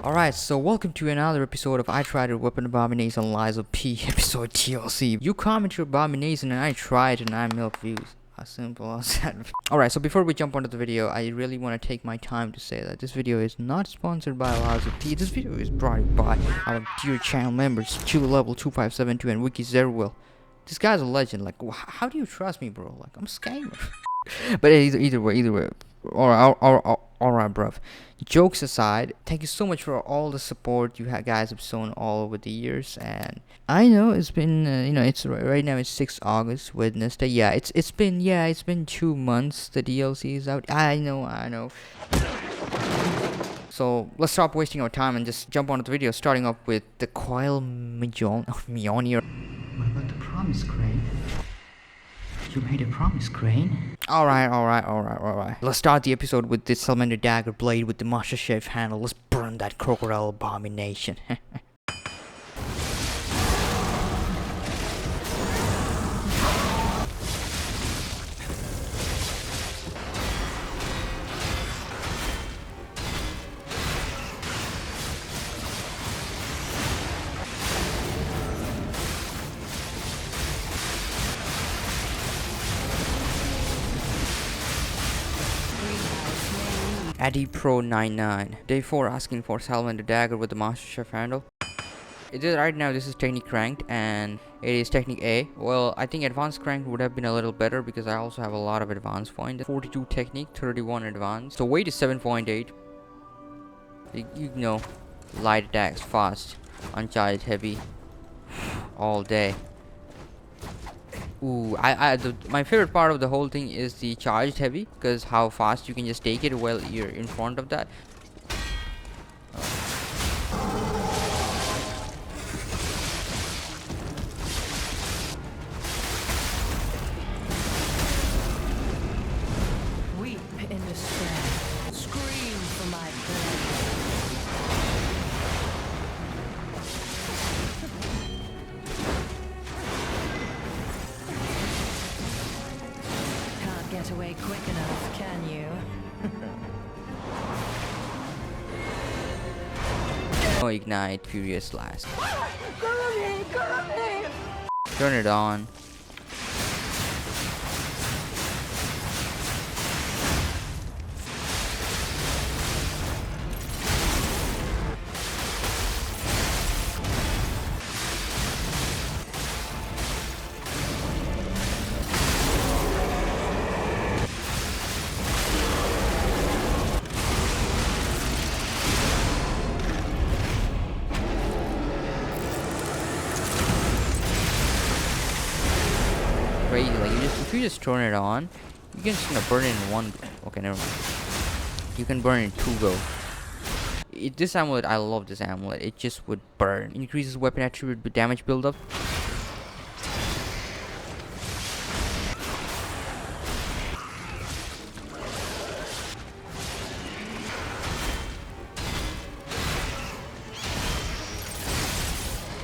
Alright, so welcome to another episode of I Tried Your Weapon Abomination Lies of P episode TLC. You comment your abomination and I tried and I milk views. As simple as that. Alright, so before we jump onto the video, I really want to take my time to say that this video is not sponsored by Lies of P. This video is brought by our dear channel members, Chill Level 2572 and Wiki Zerwill. This guy's a legend. Like, how do you trust me, bro? Like, I'm a scammer. But either way. Alright, bruv. Jokes aside, thank you so much for all the support you guys have shown all over the years. And I know it's been, it's right now it's 6 August, Wednesday. Yeah, it's been 2 months. The DLC is out. I know. So let's stop wasting our time and just jump onto the video. Starting off with the Coil Mjolnir. What about the promise, Crane? You made a promise, Crane. Alright. Let's start the episode with this Salamander Dagger Blade with the Masterchief handle. Let's burn that crocodile abomination. Addy Pro 99. Day 4 asking for Salamander Dagger with the Masterchief handle. Right now this is technique cranked and it is technique A. Well, I think advanced cranked would have been a little better because I also have a lot of advanced points. 42 technique, 31 advanced. So weight is 7.8. You know, light attacks, fast, uncharged, heavy, all day. Ooh, my favorite part of the whole thing is the charged heavy, because how fast you can just take it while you're in front of that. Weep in despair, scream for my blood. Get away quick enough, can you? No ignite, furious blast. Turn it on. Crazy, like if you just turn it on, you can just burn it in one go. Okay, never mind. You can burn it in 2 go. This amulet, I love this amulet. It just would burn. Increases weapon attribute with damage buildup.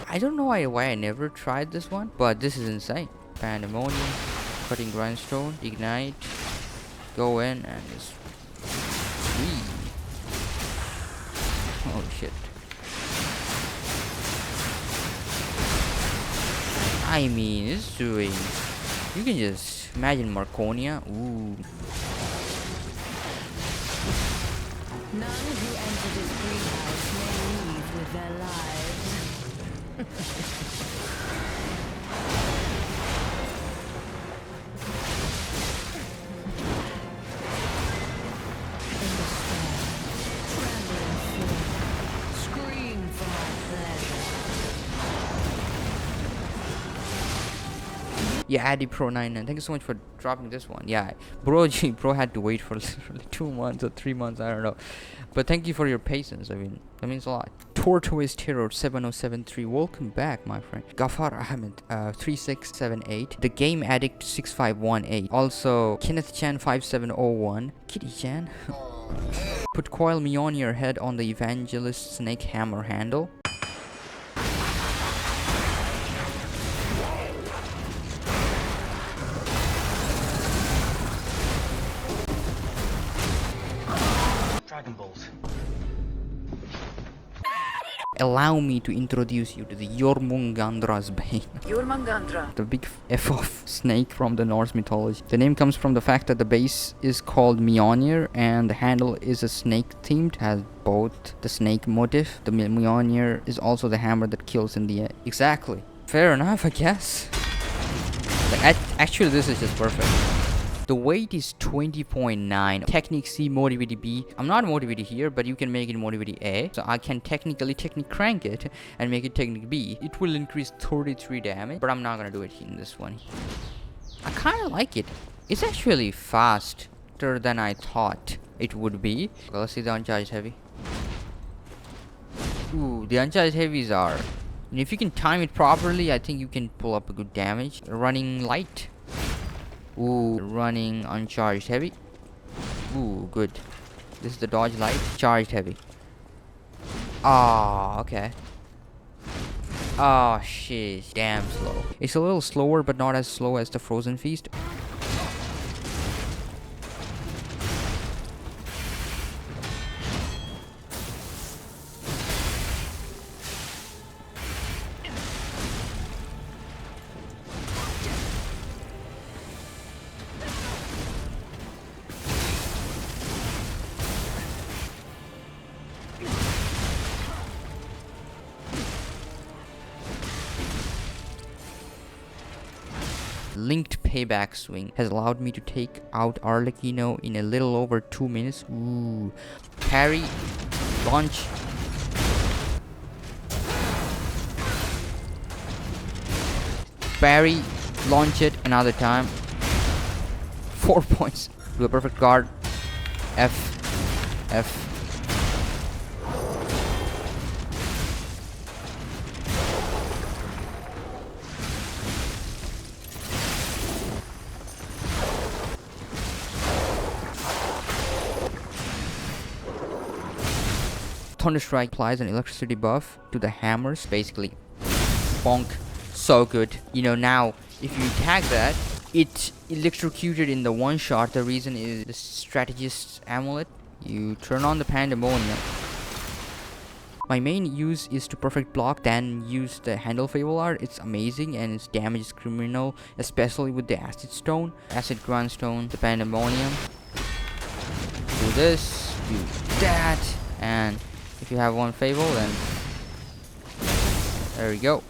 I don't know why I never tried this one, but this is insane. Pandemonium, cutting grindstone, ignite, go in and just oh shit. I mean, it's doing, you can just imagine Marconia. Ooh. None who enter this greenhouse may leave with their lives. Yeah, Addy Pro 99. Thank you so much for dropping this one. Yeah, bro had to wait for literally 2 months or 3 months, I don't know. But thank you for your patience. I mean, that means a lot. Tortoise Terror 7073. Welcome back, my friend. Gafar Ahmed 3678. The Game Addict 6518. Also Kenneth Chan 5701. Kitty Chan. Put Coil Mjolnir head on the Evangelist Snake Hammer handle. Dragon Bolt. allow me to introduce you to the Jormungandra's Bane. Jormungandra. The big F of snake from the Norse mythology. The name comes from the fact that the base is called Mjolnir and the handle is a snake themed, has both the snake motif. The Mjolnir is also the hammer that kills in the end. Exactly. Fair enough, I guess. Like, actually, this is just perfect. The weight is 20.9. Technique C, motivity B. I'm not motivity here, but you can make it motivity A. So I can technically crank it and make it technique B. It will increase 33 damage, but I'm not gonna do it in this one. I kind of like it. It's actually faster than I thought it would be. Okay, let's see the uncharged heavy. Ooh, the uncharged heavies are. And if you can time it properly, I think you can pull up a good damage. Running light. Ooh, running uncharged heavy. Ooh, good. This is the dodge light. Charged heavy. Ah, okay. Oh, shit. Damn slow. It's a little slower, but not as slow as the Frozen Feast. Linked payback swing has allowed me to take out Arlecchino in a little over 2 minutes. Ooh. Parry. Launch. Parry. Launch it another time. 4 points. Do a perfect guard. F. F. Thunderstrike applies an electricity buff to the hammers, basically. Bonk. So good. You know, now, if you attack that, it's electrocuted in the one shot. The reason is the strategist's amulet. You turn on the pandemonium. My main use is to perfect block, then use the handle Fable art. It's amazing and its damage is criminal, especially with the acid stone. Acid grindstone, the pandemonium. Do this, do that, and if you have one Fable, then there we go.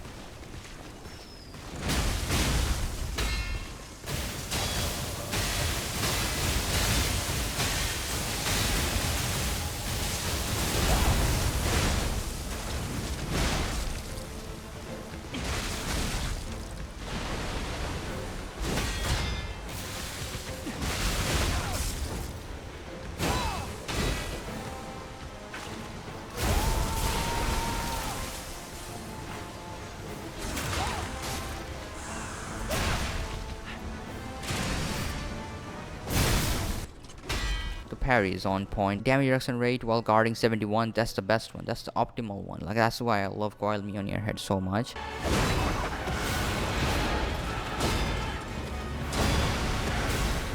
Parry is on point. Damage reduction rate while guarding 71. That's the best one. That's the optimal one. Like, that's why I love Coil Mjolnir head so much.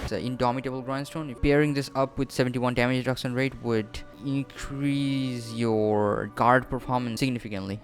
It's an indomitable grindstone. Pairing this up with 71 damage reduction rate would increase your guard performance significantly.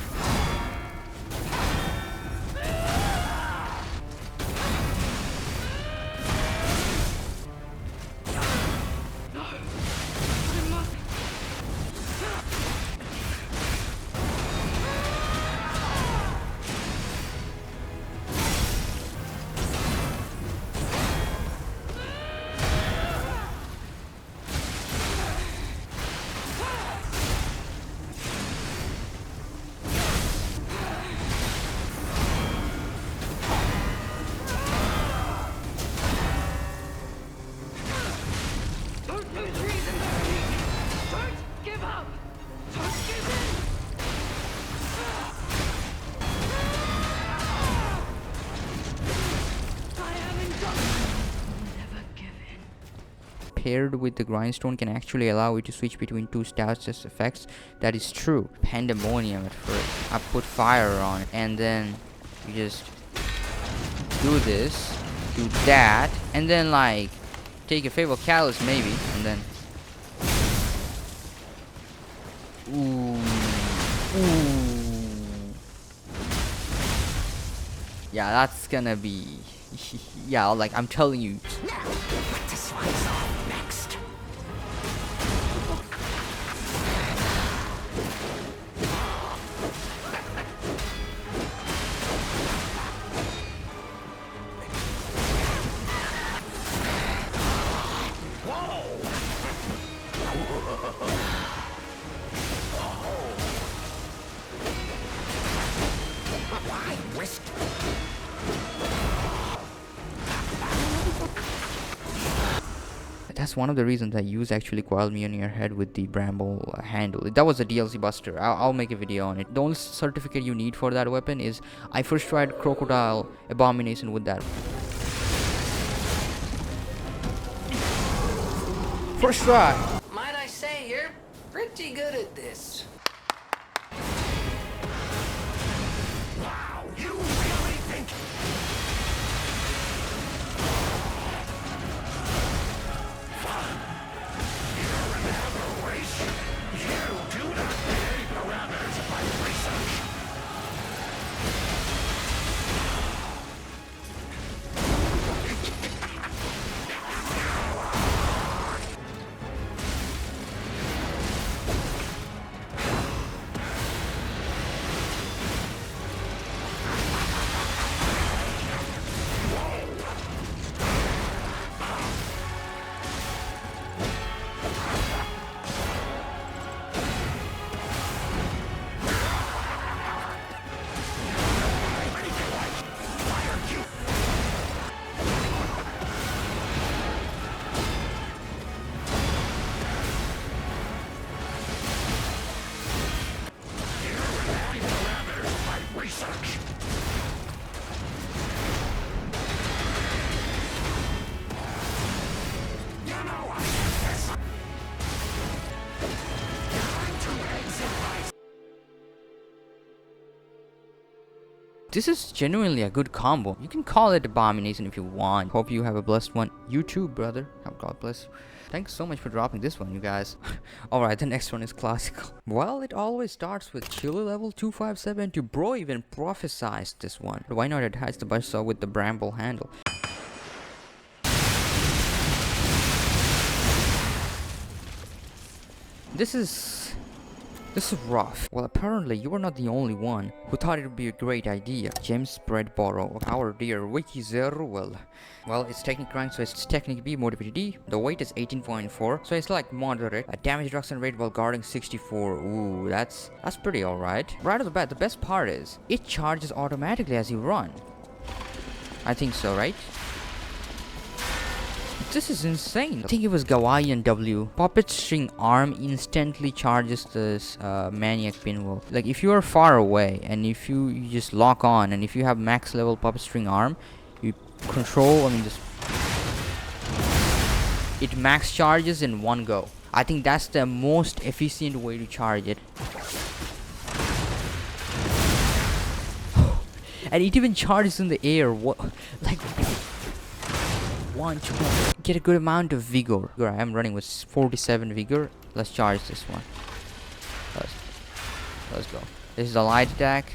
Paired with the grindstone can actually allow you to switch between two status effects. That is true. Pandemonium at first. I put fire on it, and then you just do this, do that, and then like take a Fable Callus maybe, and then ooh. Yeah, that's gonna be... yeah, like, I'm telling you. Now, what to slice off next? That's one of the reasons I use actually Coil Mjolnir head with the Bramble Handle. That was a DLC buster. I'll make a video on it. The only certificate you need for that weapon is I first tried Crocodile Abomination with that. First try! Might I say, you're pretty good at this. Wow, you really think... This is genuinely a good combo. You can call it Abomination if you want. Hope you have a blessed one. You too, brother. God bless you. Thanks so much for dropping this one, you guys. Alright, the next one is classical. Well, it always starts with Chiller level 257 to bro even prophesized this one. Why not attach the Bonesaw with the Bramble Handle? This is rough. Well, apparently you are not the only one who thought it would be a great idea. Gems spread borrow of our dear Wiki Zerwell. Well, it's technic rank, so it's technic B, motivity D. The weight is 18.4, so it's like moderate. A damage reduction rate while guarding 64. Ooh, that's pretty alright. Right off the bat, the best part is it charges automatically as you run. I think so, right? This is insane. I think it was Gawaiian W. Puppet string arm instantly charges this Maniac Pinwheel. Like if you are far away and if you just lock on and if you have max level puppet string arm, you control, it max charges in one go. I think that's the most efficient way to charge it. And it even charges in the air. What, like, get a good amount of vigor. I am running with 47 vigor. Let's charge this one. Let's go. This is a light attack.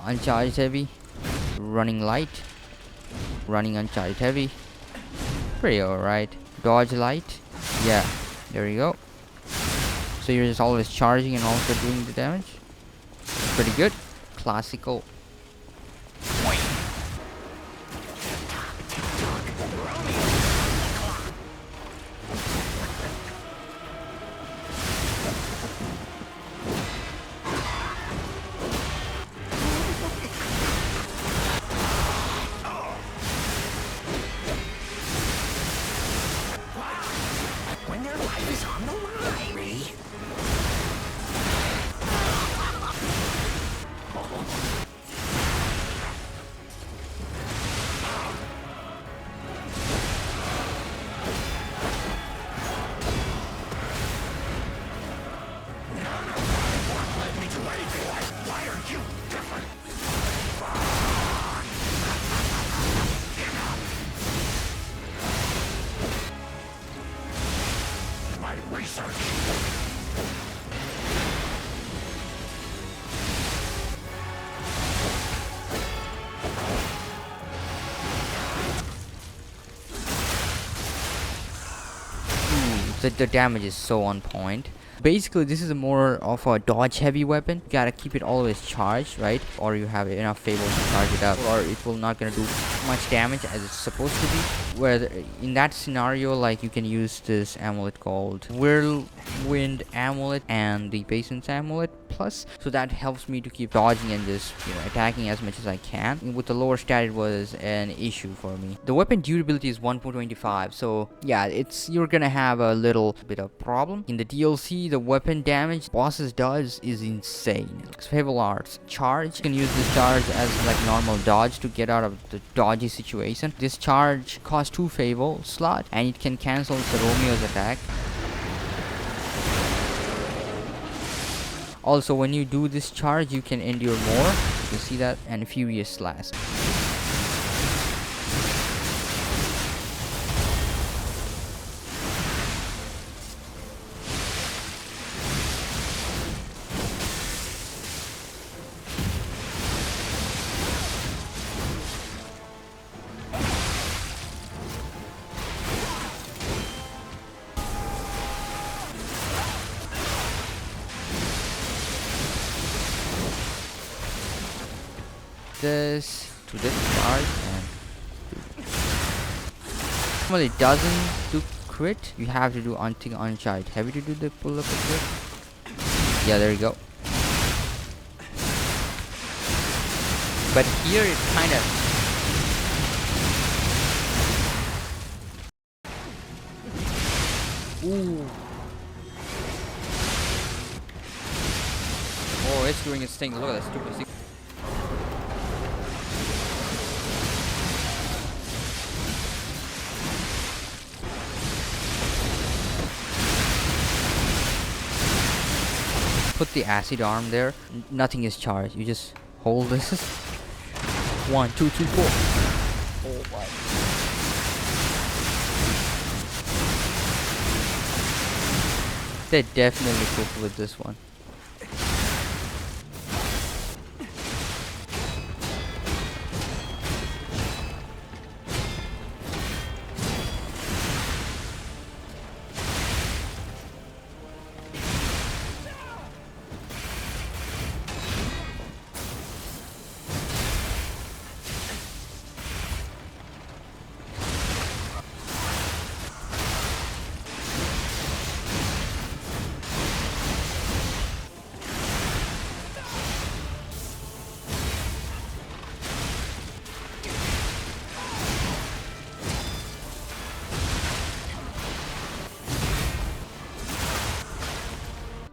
Uncharged heavy. Running light. Running uncharged heavy. Pretty alright. Dodge light. Yeah. There you go. So you're just always charging and also doing the damage. Pretty good. Classical. The damage is so on point. Basically, this is more of a dodge heavy weapon. You gotta keep it always charged, right? Or you have enough favor to charge it up, or it will not gonna do much damage as it's supposed to be. Where in that scenario, like, you can use this amulet called Whirlwind Amulet and the Patience Amulet Plus, so that helps me to keep dodging and just, you know, attacking as much as I can. With the lower stat, it was an issue for me. The weapon durability is 1.25, so yeah, you're gonna have a little bit of problem. In the DLC, the weapon damage bosses does is insane. Fable Arts charge, you can use this charge as like normal dodge to get out of the dodgy situation. This charge costs 2 Fable slot and it can cancel the Romeo's attack. Also, when you do this charge, you can endure more. You can see that, and Furious Slash. This to this charge and well, it doesn't do crit. You have to do uncharged heavy to do the pull up crit. Yeah, there you go. But here it kind of ooh. Oh, it's doing its thing. Look at that stupid thing. Put the acid arm there. Nothing is charged. You just hold this. 1, 2, 3, 4. Oh my. They definitely cooked with this one.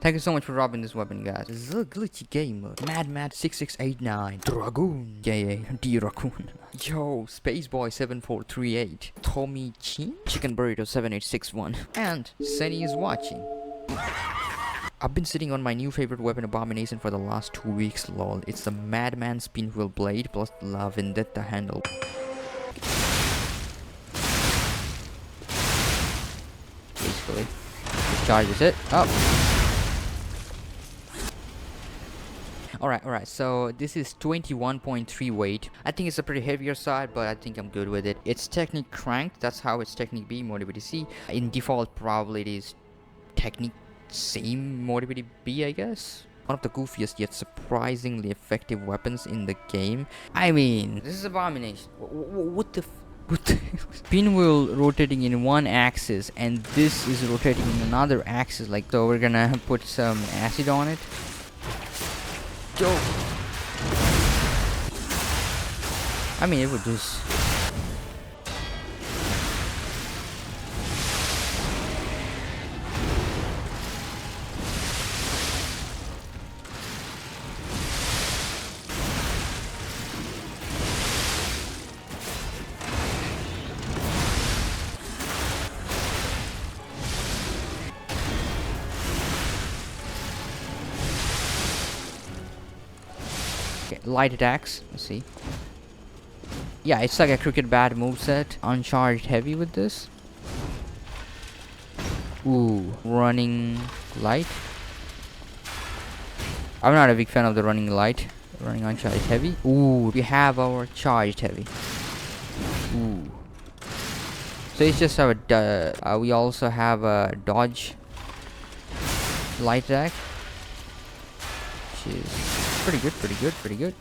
Thank you so much for robbing this weapon, guys. The Glitchy Gamer, Mad6689, Dragoon, D Raccoon, Yo, Spaceboy7438, Tommy Chin, Chicken Burrito 7861, and Senny is watching. I've been sitting on my new favorite weapon, Abomination, for the last 2 weeks, lol. It's the Madman's Pinwheel Blade plus the Lavendetta Handle. Basically, it charges it up. Alright, so this is 21.3 weight. I think it's a pretty heavier side, but I think I'm good with it. It's technique cranked, that's how it's technique B, mobility C. In default, probably it is technique same, mobility B, I guess. One of the goofiest yet surprisingly effective weapons in the game. I mean, this is Abomination. What the Pinwheel rotating in one axis, and this is rotating in another axis. Like, so we're gonna put some acid on it. Yo. I mean, it would just... light attacks, let's see. Yeah, it's like a cricket bat moveset. Uncharged heavy with this. Ooh, running light. I'm not a big fan of the running light. Running uncharged heavy. Ooh, we have our charged heavy. Ooh. So it's just our we also have a dodge light attack, which is pretty good, pretty good, pretty good.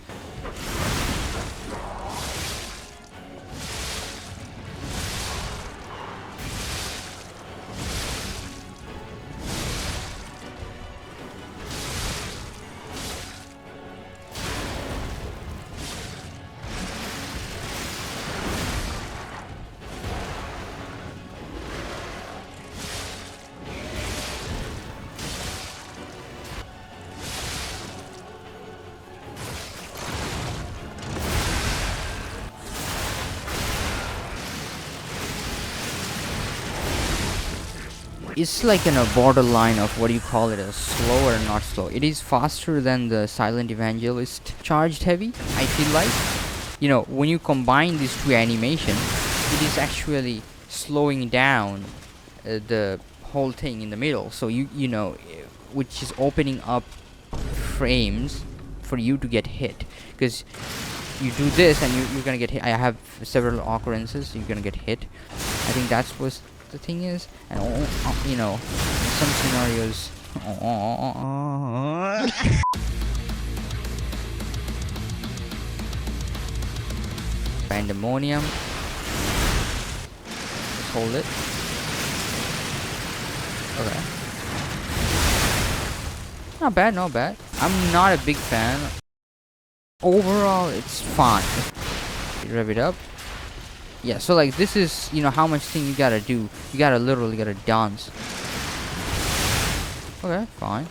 It's like in a borderline of what do you call it, a slow or not slow. It is faster than the Silent Evangelist charged heavy, I feel like. You know, when you combine these two animations, it is actually slowing down the whole thing in the middle. So you know, which is opening up frames for you to get hit. Because you do this and you're gonna get hit. I have several occurrences, you're gonna get hit. I think that's what the thing is, and you know, in some scenarios. Pandemonium. Just hold it. Okay. Not bad, not bad. I'm not a big fan. Overall, it's fine. Rev it up. Yeah, so like this is, you know, how much thing you gotta do. You gotta literally gotta dance. Okay, fine.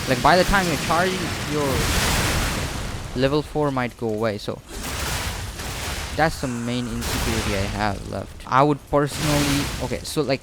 Like by the time you're charging, your level 4 might go away, so that's the main insecurity I have left. I would personally, okay, so like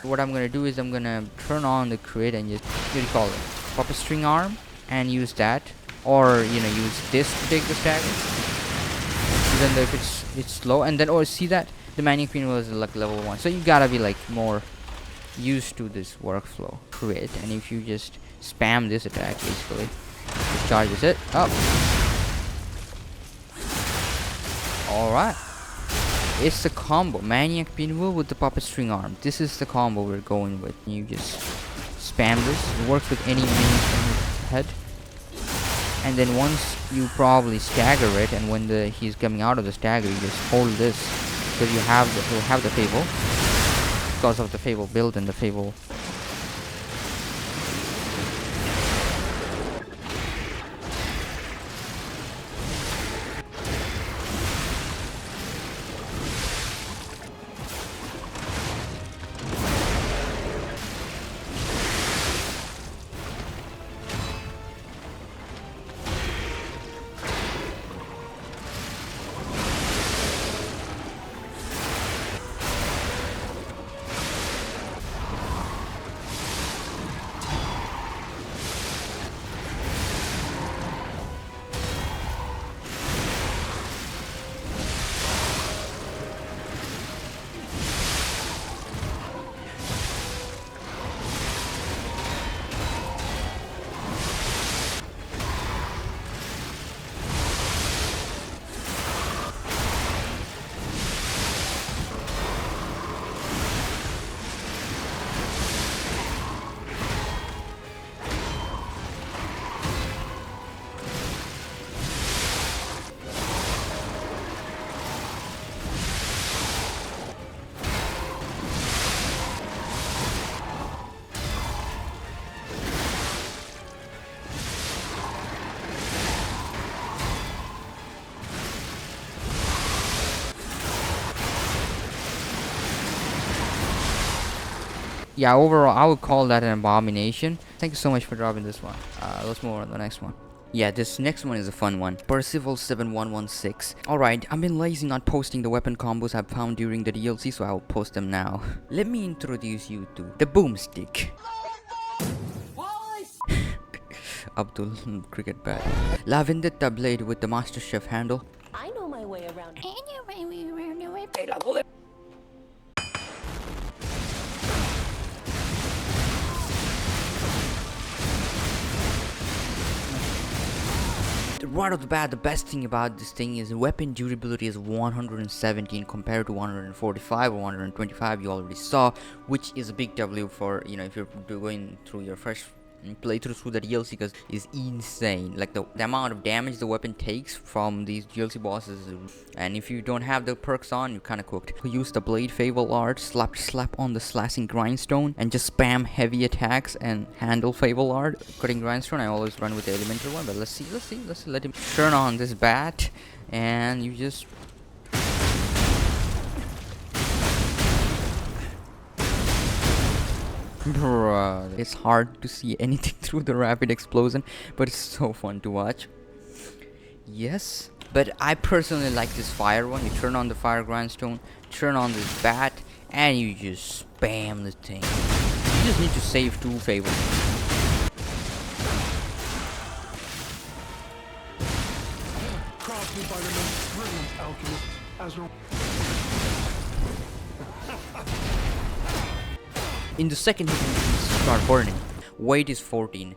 what I'm gonna do is I'm gonna turn on the crit and just, what do you call it, puppet string arm, and use that, or you know, use this to take the stagger. Then if it's slow, and then see that the Maniac Pinwheel is like level 1, so you gotta be like more used to this workflow. Crit, and if you just spam this attack, basically, it charges it up. All right. It's the combo, Maniac Pinwheel with the puppet string arm. This is the combo we're going with. You just spam this. It works with any Maniac head. And then once you probably stagger it, and when he's coming out of the stagger, you just hold this, because you'll have the Fable, because of the Fable build and the Fable. Yeah, overall, I would call that an abomination. Thank you so much for dropping this one. Let's move on to the next one. Yeah, this next one is a fun one. Percival7116. Alright, I've been lazy not posting the weapon combos I've found during the DLC, so I will post them now. Let me introduce you to the boomstick. Abdul cricket bat. Lavendetta blade with the Masterchief handle. I know my way around. Right off the bat, the best thing about this thing is weapon durability is 117 compared to 145 or 125 you already saw, which is a big W for, you know, if you're going through your first playthrough through the DLC, because it's insane. Like the amount of damage the weapon takes from these DLC bosses, and if you don't have the perks on, you're kind of cooked. Use the blade Fable art, slap on the slashing grindstone, and just spam heavy attacks and handle Fable art. Cutting grindstone, I always run with the elemental one, but let's let him turn on this bat, and you just bruh, it's hard to see anything through the rapid explosion, but it's so fun to watch. Yes, but I personally like this fire one. You turn on the fire grindstone, turn on this bat, and you just spam the thing. You just need to save 2 favors. In the second hit, you start burning. Weight is 14.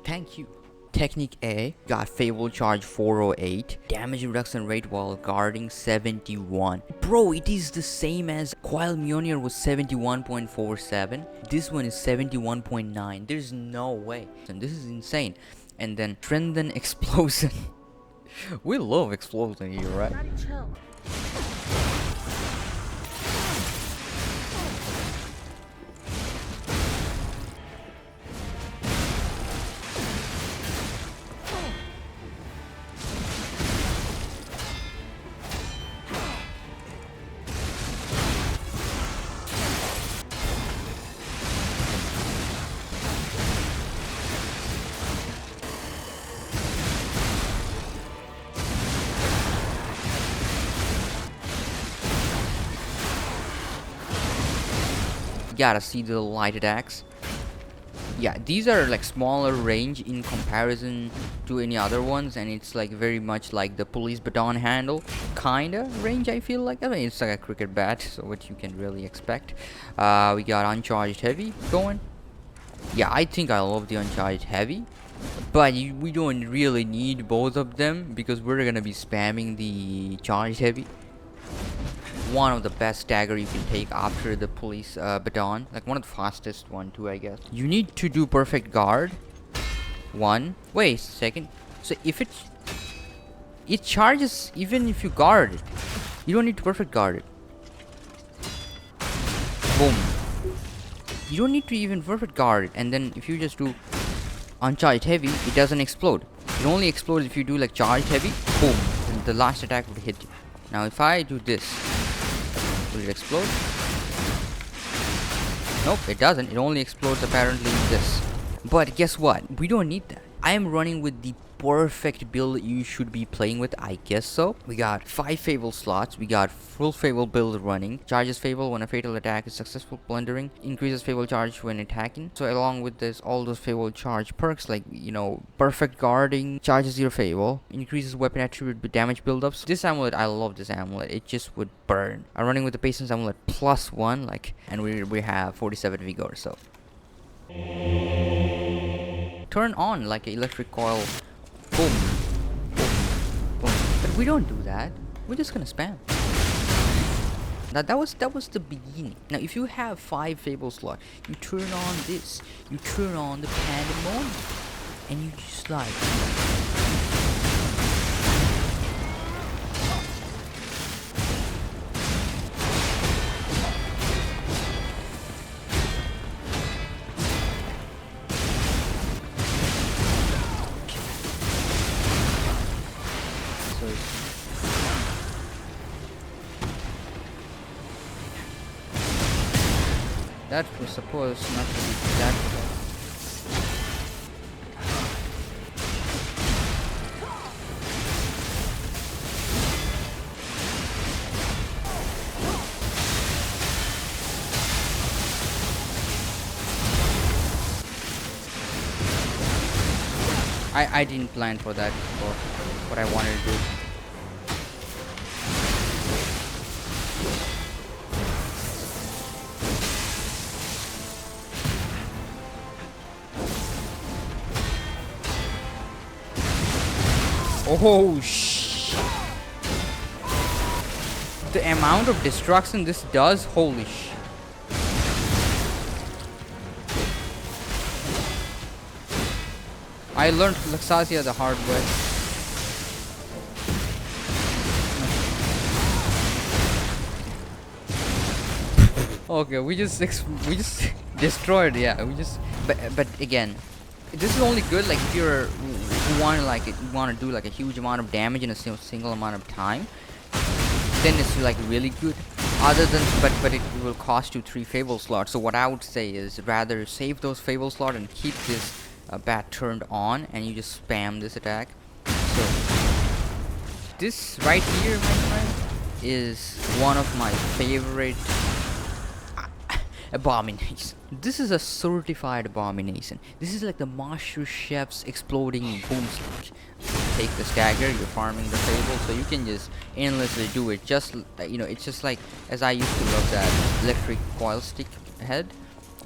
Thank you. Technique A, got Fable Charge 408. Damage reduction rate while guarding 71. Bro, it is the same as Coil Mjolnir was 71.47. This one is 71.9. There's no way. And this is insane. And then Trendon Explosion. We love explosion here, right? Chill. Gotta see the light attacks. Yeah, these are like smaller range in comparison to any other ones, and it's like very much like the police baton handle kinda range, I feel like. I mean, it's like a cricket bat, so what you can really expect. We got uncharged heavy going. Yeah, I think I love the uncharged heavy, but we don't really need both of them because we're gonna be spamming the charged heavy. One of the best dagger you can take after the police baton, like one of the fastest one too, I guess. You need to do perfect guard. One. Wait a second. So if it charges even if you guard it. You don't need to perfect guard it. Boom. You don't need to even perfect guard it, and then if you just do uncharged heavy, it doesn't explode. It only explodes if you do like charged heavy. Boom. And the last attack would hit you. Now if I do this, will it explode? Nope, it doesn't. It only explodes apparently in this. But guess what? We don't need that. I am running with the perfect build you should be playing with, I guess so. We got 5 Fable slots. We got full Fable build running. Charges Fable when a fatal attack is successful plundering. Increases Fable charge when attacking. So along with this, all those Fable charge perks like, you know, perfect guarding, charges your Fable, increases weapon attribute with damage buildups. This amulet, I love this amulet. It just would burn. I'm running with the Patience amulet +1, like, and we have 47 vigor, so. Turn on like an electric coil. Boom. Boom. Boom. But we don't do that. We're just gonna spam. Now that was the beginning. Now if you have 5 Fable slot, you turn on this. You turn on the pandemonium. And you just like That was supposed not to be that bad. I didn't plan for that for what I wanted to do. Oh shh. The amount of destruction this does, holy sh. I learned Luxasia the hard way. Okay, we just destroyed. Yeah, but again, this is only good like if you're want to do like a huge amount of damage in a single amount of time. Then it's like really good. Other than but it will cost you 3 Fable slots. So what I would say is rather save those Fable slots and keep this bat turned on, and you just spam this attack. So this right here, my friend, is one of my favorite abominations. This is a certified abomination. This is like the master chef's exploding boomstick. Take the stagger, you're farming the Fable, so you can just endlessly do it. Just it's just like, as I used to love that electric coil stick head.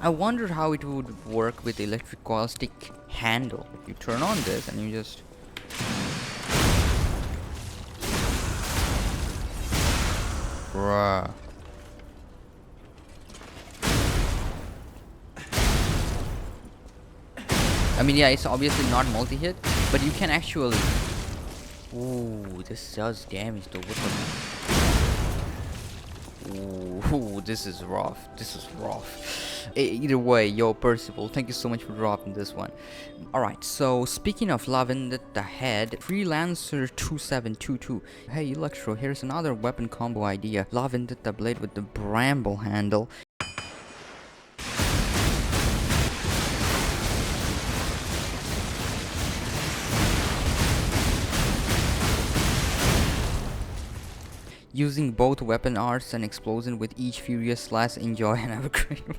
I wondered how it would work with the electric coil stick handle. If you turn on this and you just bruh. I mean, yeah, it's obviously not multi-hit, but you can actually. Ooh, this does damage though. Ooh, this is rough. This is rough. Either way, yo, Percival, thank you so much for dropping this one. Alright, so speaking of Lavendetta Head, Freelancer 2722. Hey, Electro, here's another weapon combo idea. Lavendetta Blade with the Bramble Handle. Using both weapon arts and explosion with each furious slash, enjoy and have a great one.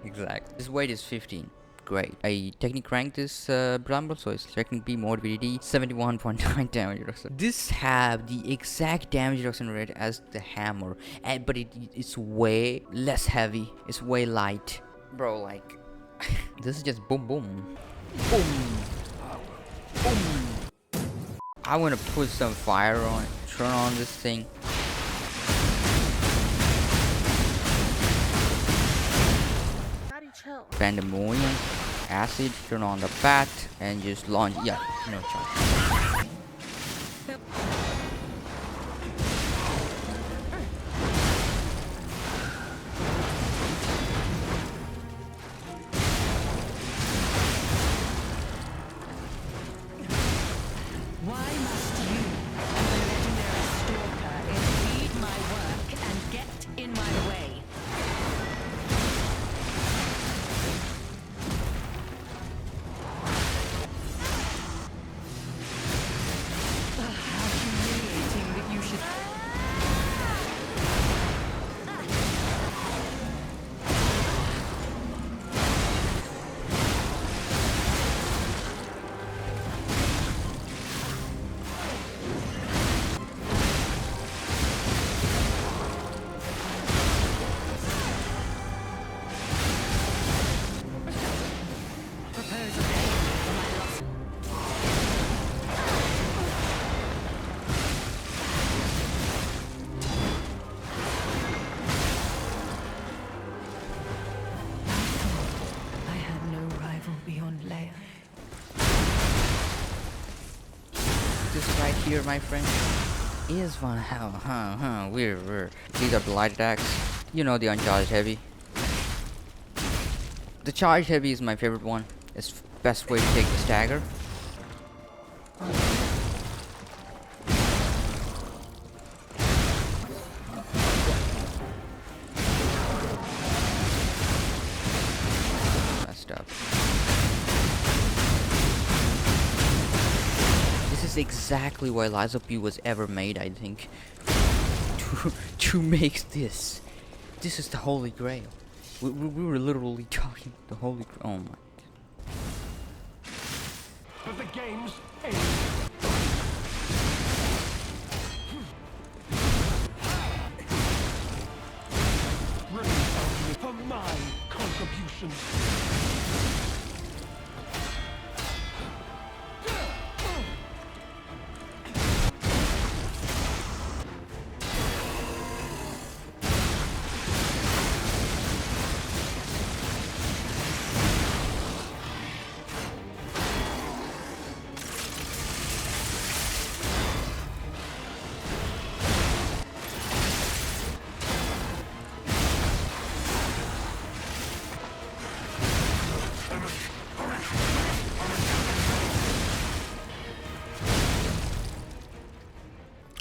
Exactly. This weight is 15. Great. I technique ranked this Bramble, so it's technique B mode VDD 71.9 damage reduction. This have the exact damage reduction rate as the hammer, but it's way less heavy. It's way light, bro. Like this is just boom boom boom boom. I want to put some fire on it. Turn on this thing. Pandemonium, acid, turn on the bat, and just launch. Yeah, no charge. Why must you, the legendary stalker, impede my work and get in my way? How humiliating that you should. This right here, my friend, is one. We're these are the light attacks. You know, the uncharged heavy. The charged heavy is my favorite one. It's best way to take the stagger. exactly why Liza P was ever made, I think. To make this. This is the holy grail. We were literally talking the holy grail. Oh my. But the game's end. Remember me for my contribution.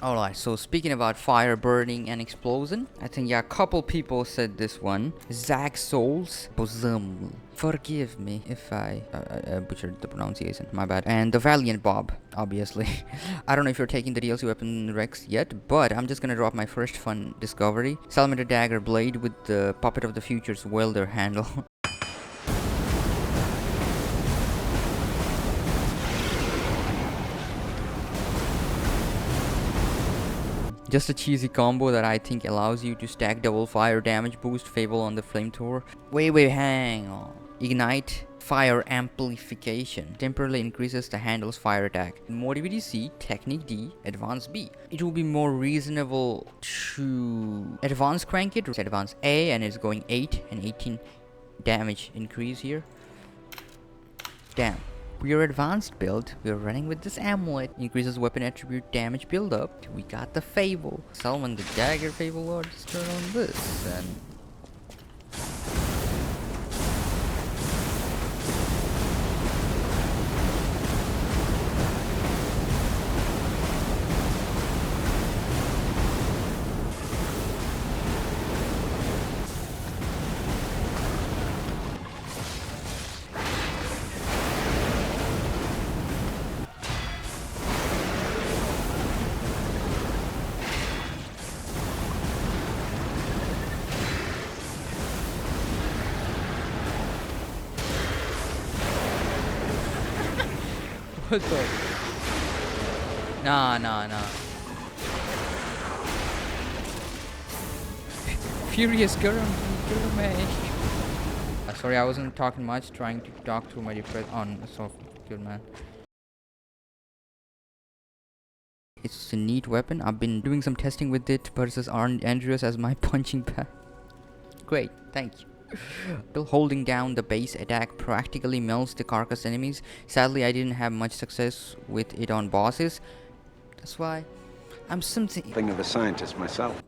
Alright, so speaking about fire, burning, and explosion, I think, yeah, a couple people said this one. Zach Souls, bozemml. Forgive me if I butchered the pronunciation, my bad. And the Valiant Bob, obviously. I don't know if you're taking the DLC weapon Rex yet, but I'm just gonna drop my first fun discovery. Salamander Dagger Blade with the Puppet of the Future's welder handle. Just a cheesy combo that I think allows you to stack double fire damage boost Fable on the flamethrower. Wait, hang on. Ignite fire amplification temporarily increases the handle's fire attack. Motivity C, technique D, advance B. It will be more reasonable to advance crank it. It's advance A and it's going 8 and 18 damage increase here. Damn. For your advanced build, we are running with this amulet. Increases weapon attribute damage build up. We got the Fable. Salamander Dagger Fable Lord. Just turn on this and what the? Nah. Furious girl me. Sorry, I wasn't talking much, trying to talk through my depressed on so good man. It's a neat weapon. I've been doing some testing with it versus Andreas as my punching bag. Great, thank you. Still holding down the base attack practically melts the carcass enemies. Sadly, I didn't have much success with it on bosses. That's why I'm something of a scientist myself.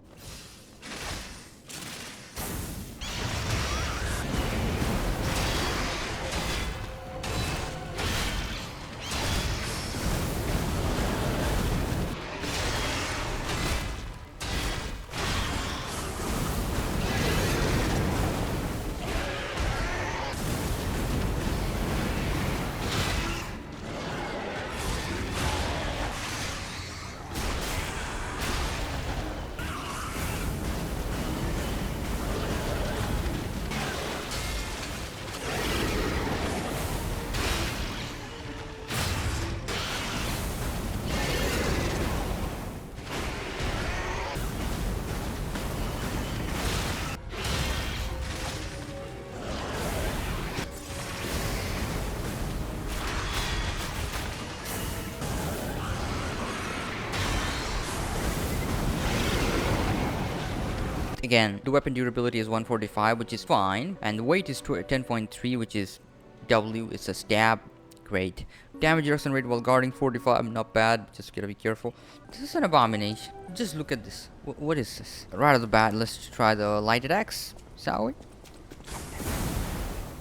Again, the weapon durability is 145, which is fine, and the weight is 10.3, which is W. It's a stab. Great. Damage reduction rate while guarding 45, not bad, just gotta be careful. This is an abomination. Just look at this. What is this? Right off the bat, let's try the light attacks, shall we?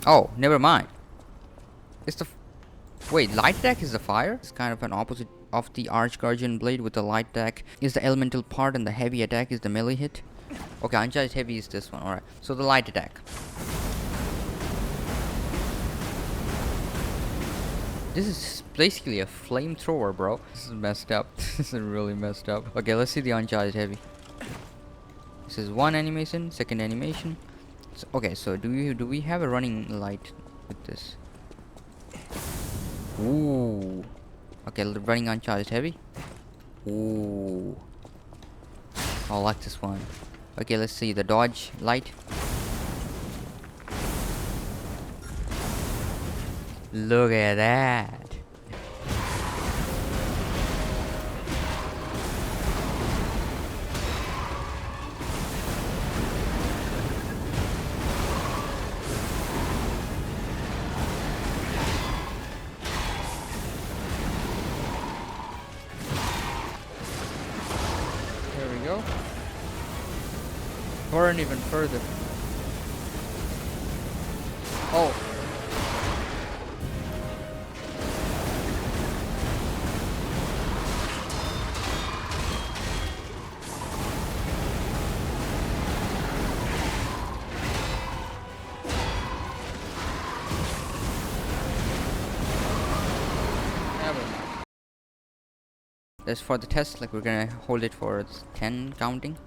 Oh, never mind. It's the... Wait, light attack is the fire? It's kind of an opposite of the Arche blade, with the light attack is the elemental part and the heavy attack is the melee hit. Okay, uncharged heavy is this one. Alright, so the light attack. this is basically a flamethrower, bro. This is messed up. This is really messed up. Okay, let's see the uncharged heavy. This is one animation, second animation. So, okay, so do we have a running light with this? Ooh. Okay, running uncharged heavy. Ooh. I like this one. Okay, let's see the dodge light. Look at that. There we go. Burn even further. Oh. That's for the test, like we're gonna hold it for 10 counting.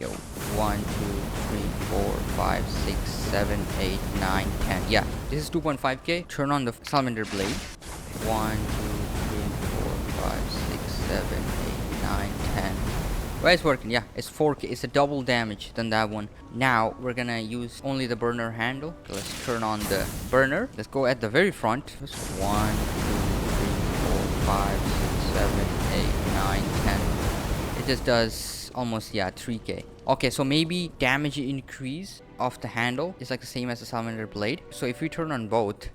Go 1, 2, 3, 4, 5, 6, 7, 8, 9, 10. Yeah, this is 2.5k. Turn on the Salamander blade. 1, 2, 3, 4, 5, 6, 7, 8, 9, 10. Well, it's working. Yeah, it's 4k. It's a double damage than that one. Now we're gonna use only the burner handle. So let's turn on the burner. Let's go at the very front. 1, 2, 3, 4, 5, 6, 7, 8, 9, 10. It just does almost, yeah, 3k. Okay, so maybe damage increase of the handle is like the same as the Salamander blade. So if we turn on both,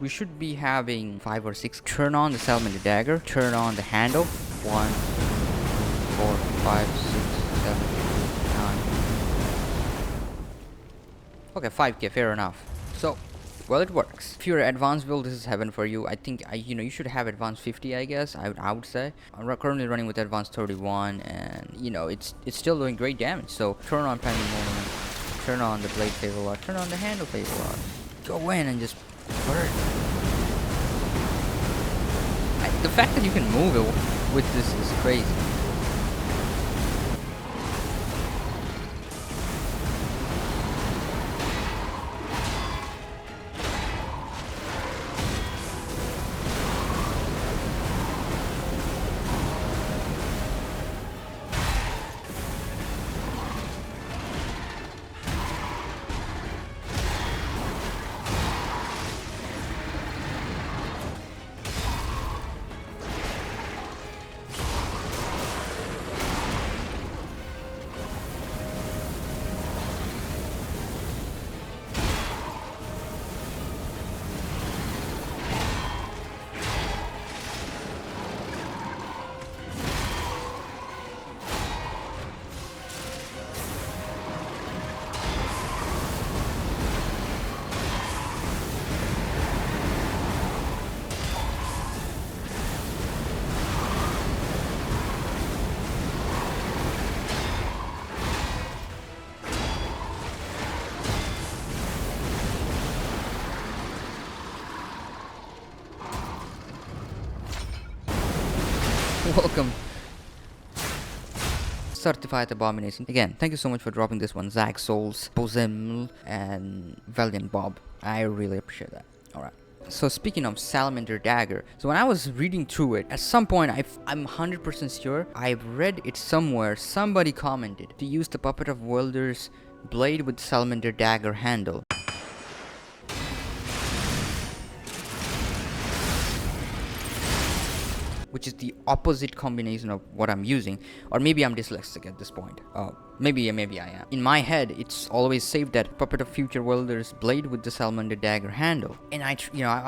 we should be having 5 or 6. Turn on the Salamander dagger. Turn on the handle. 1, 4, 5, 6, 7, 8, 9. Okay, 5k, fair enough. So, well, it works. If you're an advanced build, this is heaven for you. I think you should have advanced 50, I guess. I would say. I'm currently running with advanced 31, and it's still doing great damage. So turn on Pandemonium, turn on the blade favor lot, turn on the handle favor lot. Go in and just burn. The fact that you can move it with this is crazy. Welcome. Certified Abomination. Again, thank you so much for dropping this one. Zag Souls, bozemml, and Valiant Bob. I really appreciate that. Alright. So speaking of Salamander Dagger, so when I was reading through it, at some point I'm 100% sure I've read it somewhere. Somebody commented to use the Puppet of Welder's blade with Salamander Dagger Handle. Which is the opposite combination of what I'm using. Or maybe I'm dyslexic at this point. Maybe I am. In my head, it's always saved that Puppet of Future Welder's blade with the Salamander Dagger Handle. And I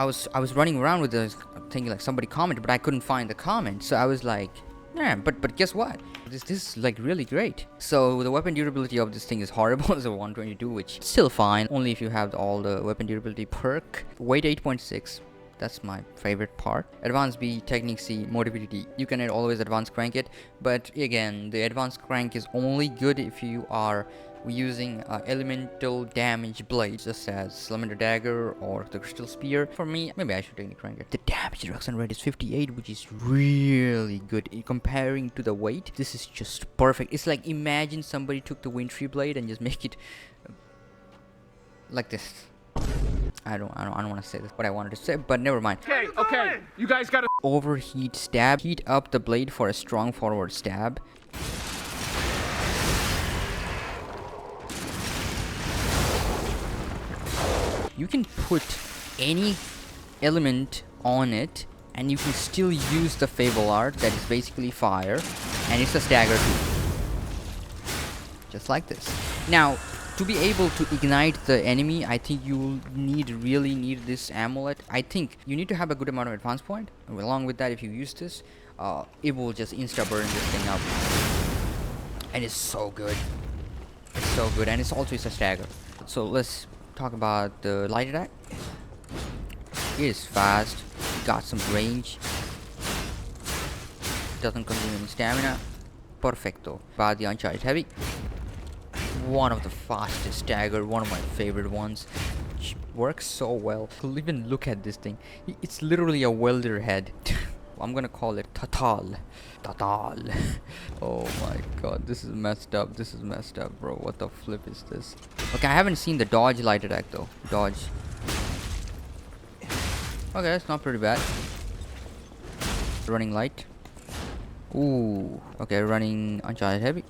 was running around with this thinking like somebody commented, but I couldn't find the comment. So I was like, yeah, but guess what? This is like really great. So the weapon durability of this thing is horrible. It's a 122, which is still fine. Only if you have all the weapon durability perk. Weight 8.6. That's my favorite part. Advanced B, Technique C, Mobility. You can always advance crank it, but again, the advanced crank is only good if you are using elemental damage blades, just as Salamander Dagger or the Crystal Spear. For me, maybe I should technique crank it. The damage reduction rate is 58, which is really good. Comparing to the weight, this is just perfect. It's like, imagine somebody took the Wintry blade and just make it like this. I don't want to say this, what I wanted to say, but never mind. Okay, you guys gotta. Overheat stab. Heat up the blade for a strong forward stab. You can put any element on it, and you can still use the Fable Art, that is basically fire, and it's a stagger too. Just like this. Now, to be able to ignite the enemy, I think you really need this amulet. I think you need to have a good amount of advance point. Along with that, if you use this, it will just insta burn this thing up. And it's so good. It's so good, and it's also a stagger. So let's talk about the light attack. It is fast, got some range, doesn't consume any stamina. Perfecto. About the Uncharted Heavy, one of the fastest stagger, one of my favorite ones. Works so well. Even look at this thing. It's literally a welder head. I'm gonna call it Tatal. Tatal. Oh my god, this is messed up. This is messed up, bro. What the flip is this? Okay, I haven't seen the dodge light attack though. Dodge. Okay, that's not pretty bad. Running light. Ooh. Okay, running Uncharted Heavy.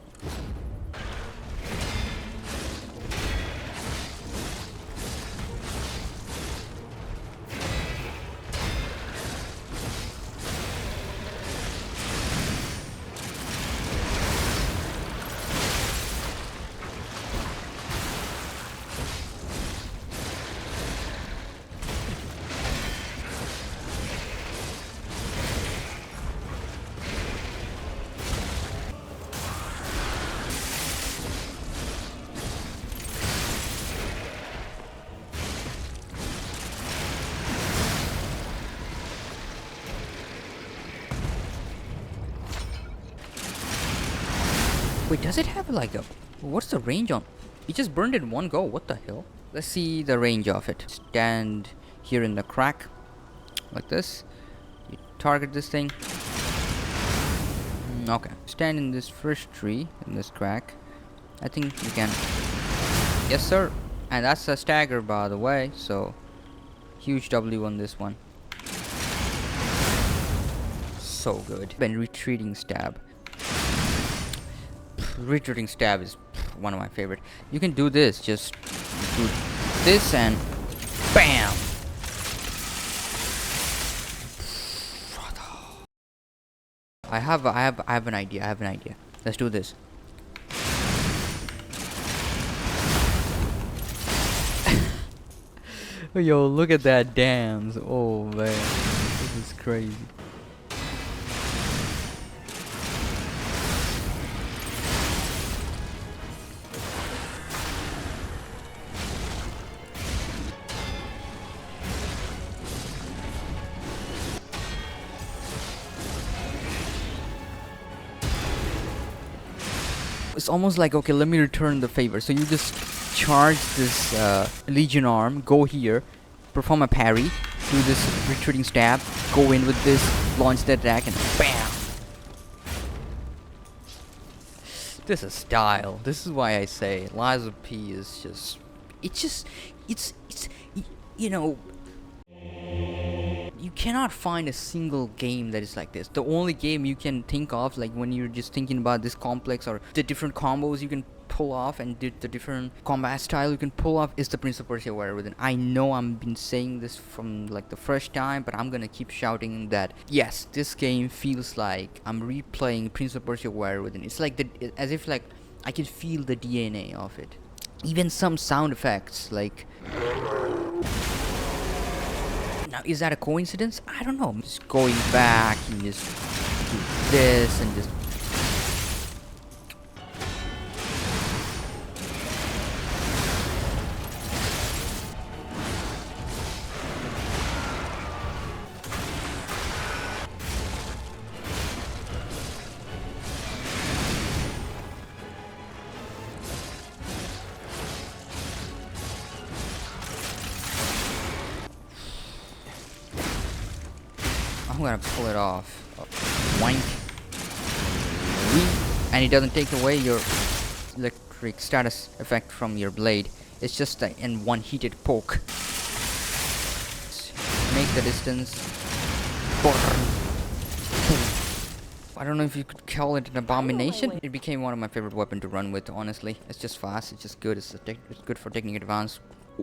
Wait, does it have like a... What's the range on... It just burned in one go. What the hell? Let's see the range of it. Stand here in the crack. Like this. You target this thing. Okay. Stand in this first tree. In this crack. I think you can... Yes, sir. And that's a stagger, by the way. So... Huge W on this one. So good. And retreating stab. Retreating stab is one of my favorite. You can do this, just do this and bam. I have an idea. Let's do this. Yo, look at that dance. Oh man, this is crazy. It's almost like, okay, let me return the favor. So you just charge this Legion arm, go here, perform a parry, do this retreating stab, go in with this, launch the attack, and BAM! This is style. This is why I say Lies of P is just... It's you know... You cannot find a single game that is like this. The only game you can think of, like when you're just thinking about this complex or the different combos you can pull off and the different combat style you can pull off, is the Prince of Persia Warrior Within. I know I've been saying this from like the first time, but I'm gonna keep shouting that yes, this game feels like I'm replaying Prince of Persia Warrior Within. It's like as if like I can feel the DNA of it. Even some sound effects like... Now, is that a coincidence? I don't know. Just going back and just do this and just... I'm gonna pull it off. Wank. And it doesn't take away your electric status effect from your blade. It's just in one heated poke. Make the distance. I don't know if you could call it an abomination. It became one of my favorite weapons to run with, honestly. It's just fast, it's just good, it's good for taking advance.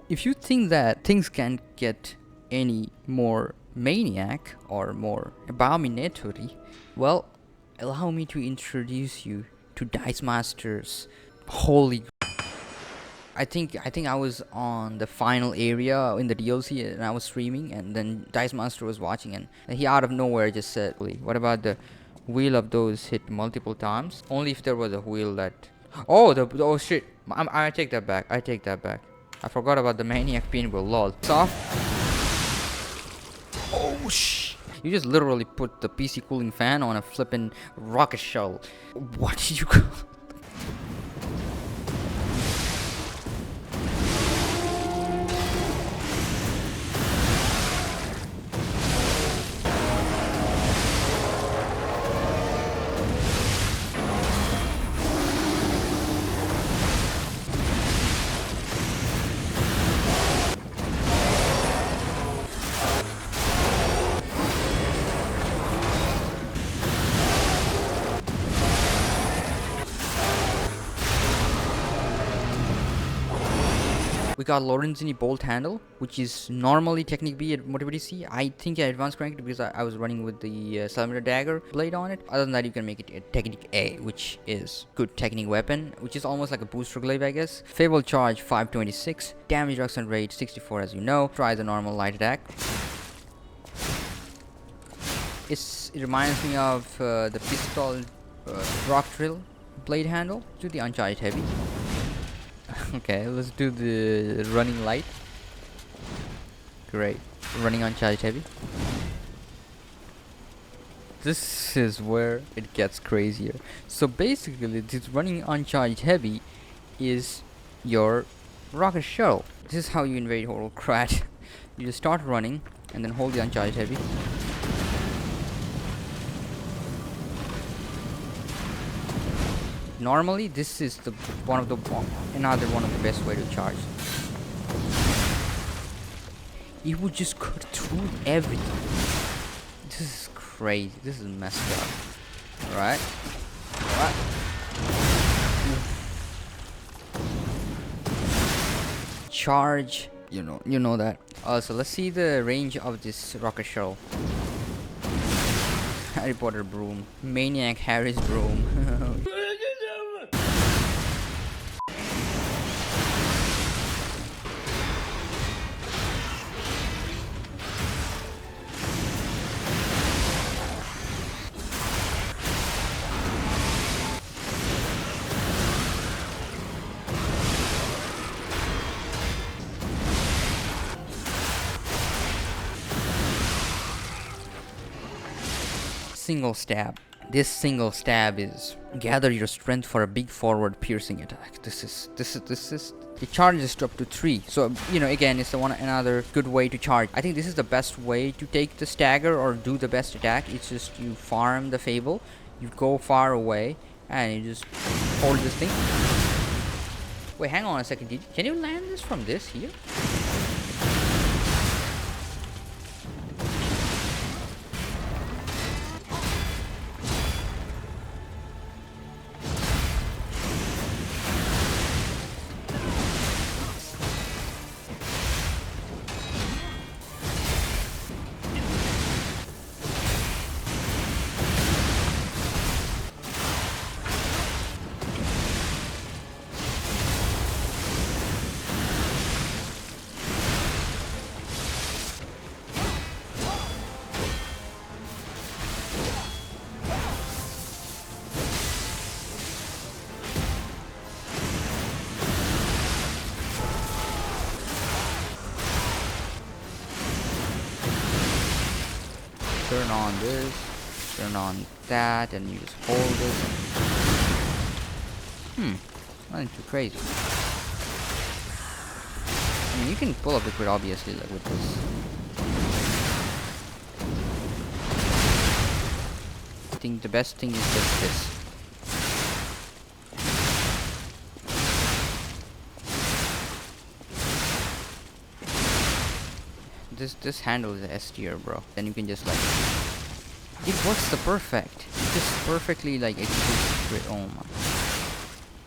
If you think that things can't get any more maniac or more abominatory, well, allow me to introduce you to Dice Master's holy. I think I was on the final area in the DLC and I was streaming, and then Dice Master was watching, and he out of nowhere just said, "What about the wheel of those hit multiple times? Only if there was a wheel that." Oh shit! I take that back. I take that back. I forgot about the Maniac Pinwheel. Lol. Soft. Oh shh! You just literally put the PC cooling fan on a flippin' rocket shell. What did you call? We got Lorenzini bolt handle, which is normally technique B at motivity C. I think I advanced cranked it because I was running with the Salamander Dagger Blade on it. Other than that, you can make it a technique A, which is good technique weapon, which is almost like a Boosterglaive, I guess. Favorable charge 526, damage reduction rate 64, as you know. Try the normal light attack. It reminds me of the pistol rock drill blade handle to the uncharged heavy. Okay, let's do the running light. Great. Running uncharged heavy. This is where it gets crazier. So basically, this running uncharged heavy is your rocket shuttle. This is how you invade Holocrat. You just start running and then hold the uncharged heavy. Normally, this is another one of the best way to charge. It would just cut through everything. This is crazy. This is messed up. Alright. Alright. Charge. You know that. Also, let's see the range of this rocket shuttle. Harry Potter Broom. Maniac Harry's Broom. Single stab. This single stab is gather your strength for a big forward piercing attack. This is it charges up to 3. So again, it's another good way to charge. I think this is the best way to take the stagger or do the best attack. It's just you farm the Fable, you go far away, and you just hold this thing. Wait, hang on a second. Can you land this from this here? Turn on this, turn on that, and you just hold it. Nothing too crazy. I mean, you can pull up the crit obviously, like with this. think the best thing is just this. This handle is S tier, bro. Then you can just like, it works the perfect. It just perfectly like executes it. Oh my.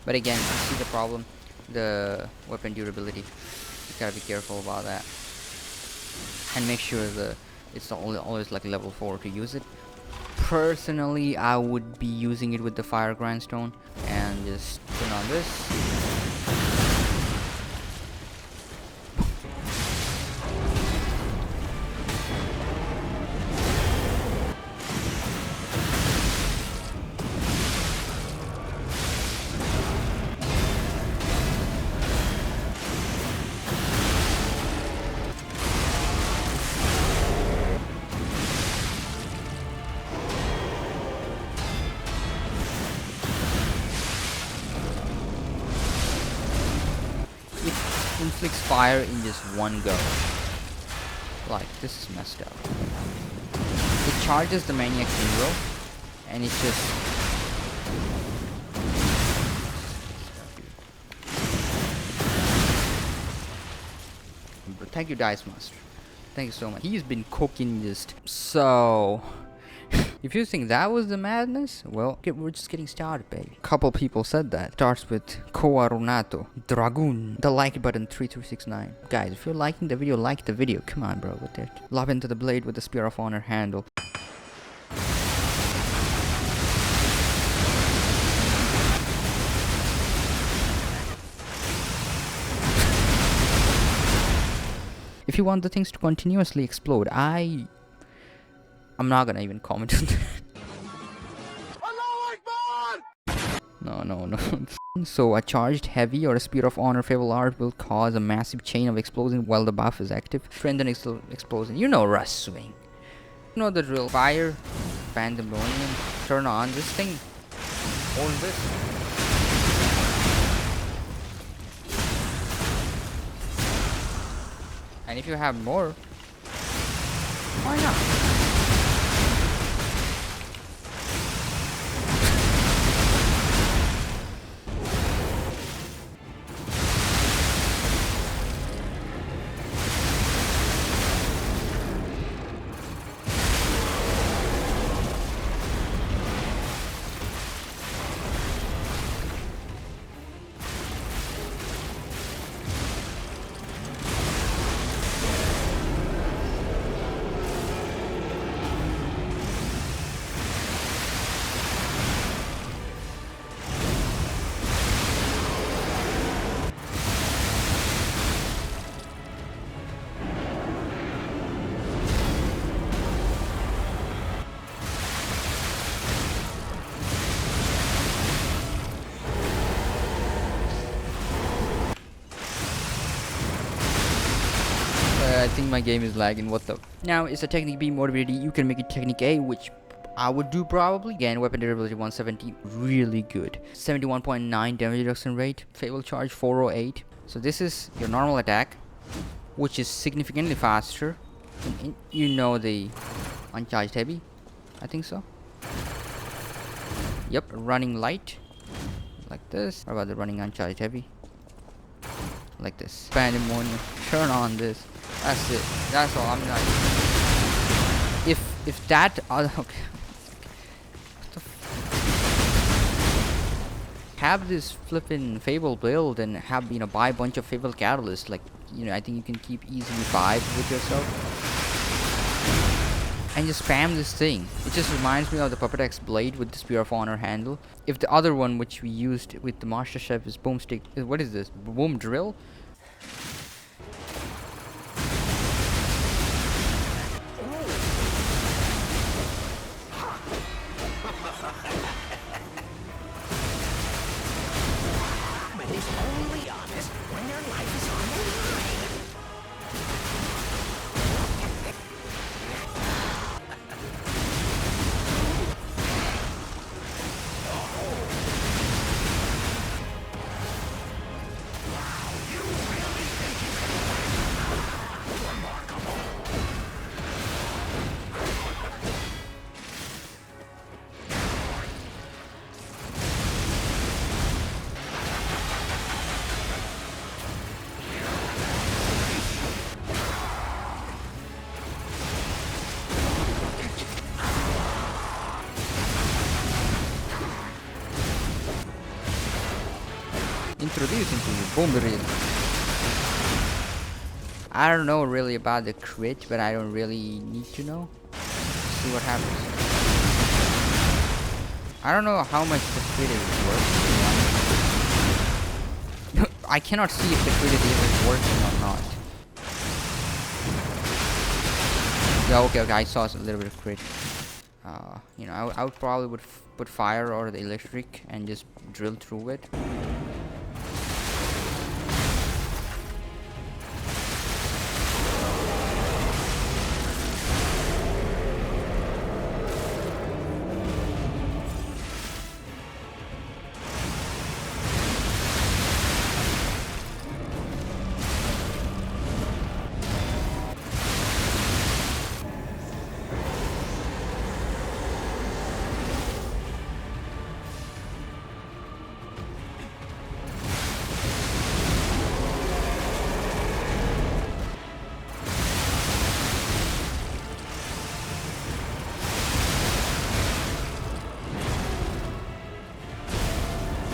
But again, see the problem, the weapon durability. You gotta be careful about that, and make sure it's always like level 4 to use it. Personally, I would be using it with the fire grindstone and just turn on this. Inflicts fire in just one go. Like, this is messed up. It charges the Maniac hero, and it's just... But thank you, Dice Master. Thank you so much. He's been cooking just... So... If you think that was the madness, well, we're just getting started, baby. Couple people said that. Starts with Coarunato, Dragoon, the like button 3369. Guys, if you're liking the video, like the video. Come on, bro, with that. Lavendetta the blade with the Spear of Honor handle. If you want the things to continuously explode, I'm not gonna even comment on that. No. So a charged heavy or a Spear of Honor Fable Art will cause a massive chain of explosions while the buff is active. Strengthen explosion. You know Rush Swing. You know the drill. Fire, Pandemonium, turn on this thing. Hold this. And if you have more, why not? I think my game is lagging, what the... Now, it's a Technique B mobility. You can make it Technique A, which I would do probably. Again, weapon durability 170, really good. 71.9 damage reduction rate. Fable charge 408. So this is your normal attack, which is significantly faster. You know the uncharged heavy, I think so. Yep, running light, like this. What about the running uncharged heavy? Like this. Pandemonium, turn on this. That's it. That's all. I'm not. If that okay. What the have this flippin' Fable build and have, you know, buy a bunch of Fable catalysts, like, you know, I think you can keep easily 5 with yourself and just spam this thing. It just reminds me of the Puppet X blade with the Spear of Honor handle. If the other one which we used with the Masterchief is boomstick, what is this? Boom drill? introducing to you Boom Drill. I don't know really about the crit, but I don't really need to know. See what happens. I don't know how much the crit is worth. I cannot see if the crit is even working or not. Yeah, okay, I saw a little bit of crit. You know, I would probably put fire or the electric and just drill through it.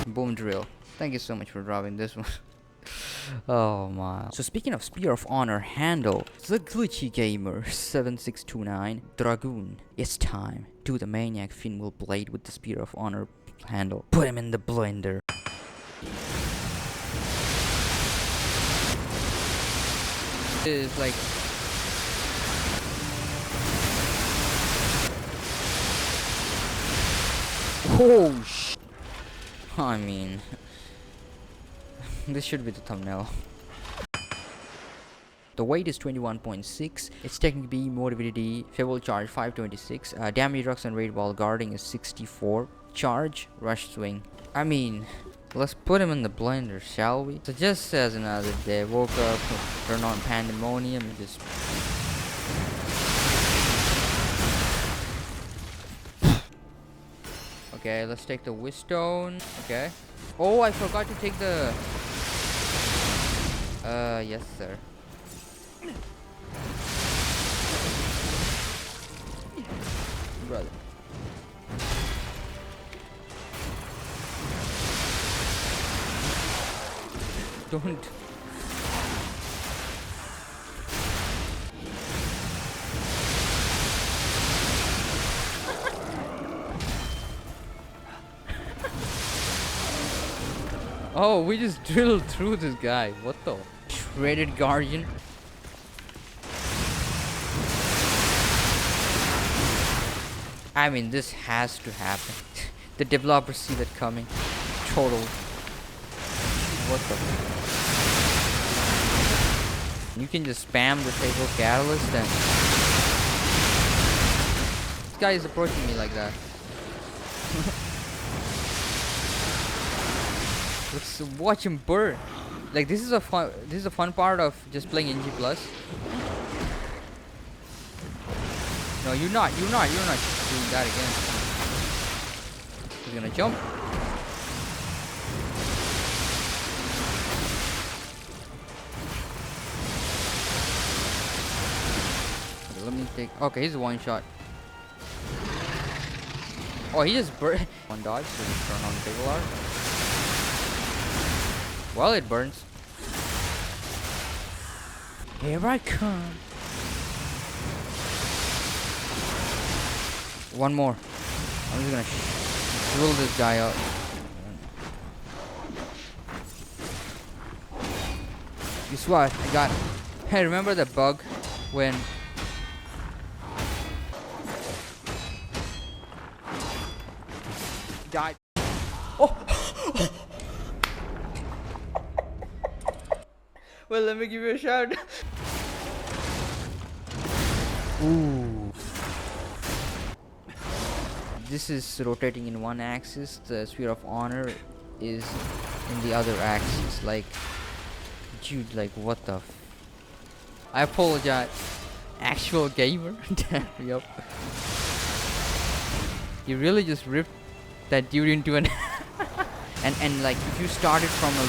Boom drill. Thank you so much for dropping this one. Oh my. So speaking of Spear of Honor handle, the glitchy gamer 7629 Dragoon. It's time. Do the Maniac Pinwheel blade with the Spear of Honor handle. Put him in the blender. It's like oh sh. I mean, this should be the thumbnail. The weight is 21.6. Its technique B, mobility, Fable charge 526. Damage reduction and rate while guarding is 64. Charge, rush swing. I mean, let's put him in the blender, shall we? So just as another day, woke up, turned on Pandemonium, and just. Okay, let's take the Wistone. Okay. Oh, I forgot to take the. Yes, sir. Brother. Don't. Oh, we just drilled through this guy. What the? Shredded Guardian. I mean, this has to happen. The developers see that coming. Total. What the? You can just spam the Fatal Catalyst and. This guy is approaching me like that. Let's watch him burn. Like this is a fun part of just playing NG Plus. No, you're not doing that again. He's gonna jump. Okay, let me take. Okay, he's one shot. Oh, he just burned. One dodge, so just turn on Big Art. Well, it burns. Here I come. One more. I'm just gonna drill this guy out. Guess what? I got. Hey, remember the bug when? Died. Oh. Well, let me give you a shout. Ooh. This is rotating in one axis. The Sphere of Honor is in the other axis. Like, dude, like what the? I apologize. Actual gamer. Damn, yup. You really just ripped that dude into an. and like if you started from a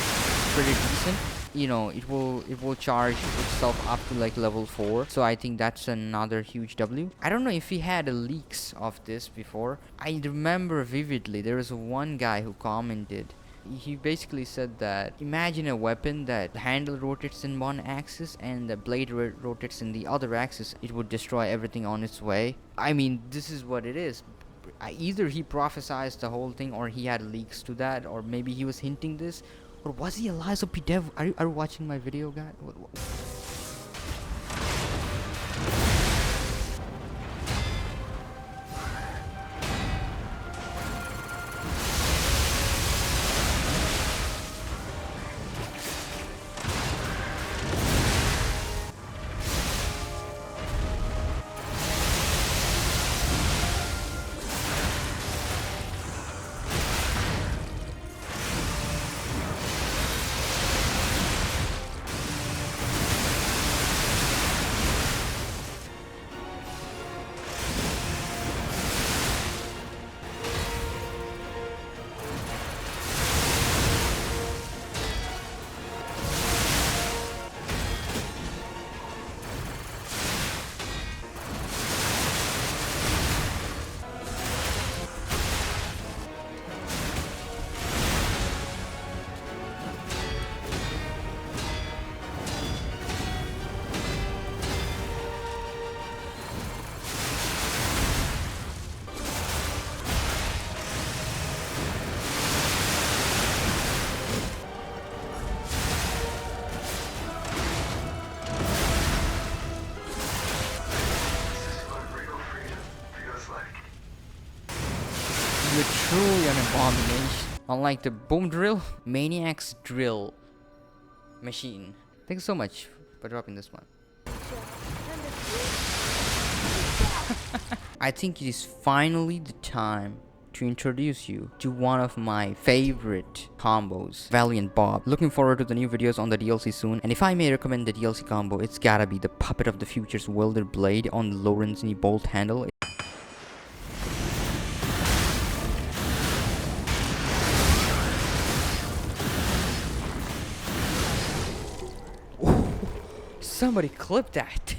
pretty decent. You know, it will charge itself up to like level 4. So I think that's another huge W. I don't know if he had leaks of this before. I remember vividly there was one guy who commented He basically said that imagine a weapon that the handle rotates in one axis and the blade rotates in the other axis. It would destroy everything on its way. I mean, this is what it is. Either he prophesized the whole thing, or he had leaks to that, or maybe he was hinting this, or was he a Lies of P Dev? Are you watching my video, guy? You're truly an abomination. Unlike the boom drill, Maniac's drill machine. Thanks so much for dropping this one. I think it is finally the time to introduce you to one of my favorite combos, Valiant Bob. Looking forward to the new videos on the DLC soon, and if I may recommend the DLC combo, it's gotta be the Puppet of the Future's welder blade on the Lorenzini bolt handle. Somebody clip that.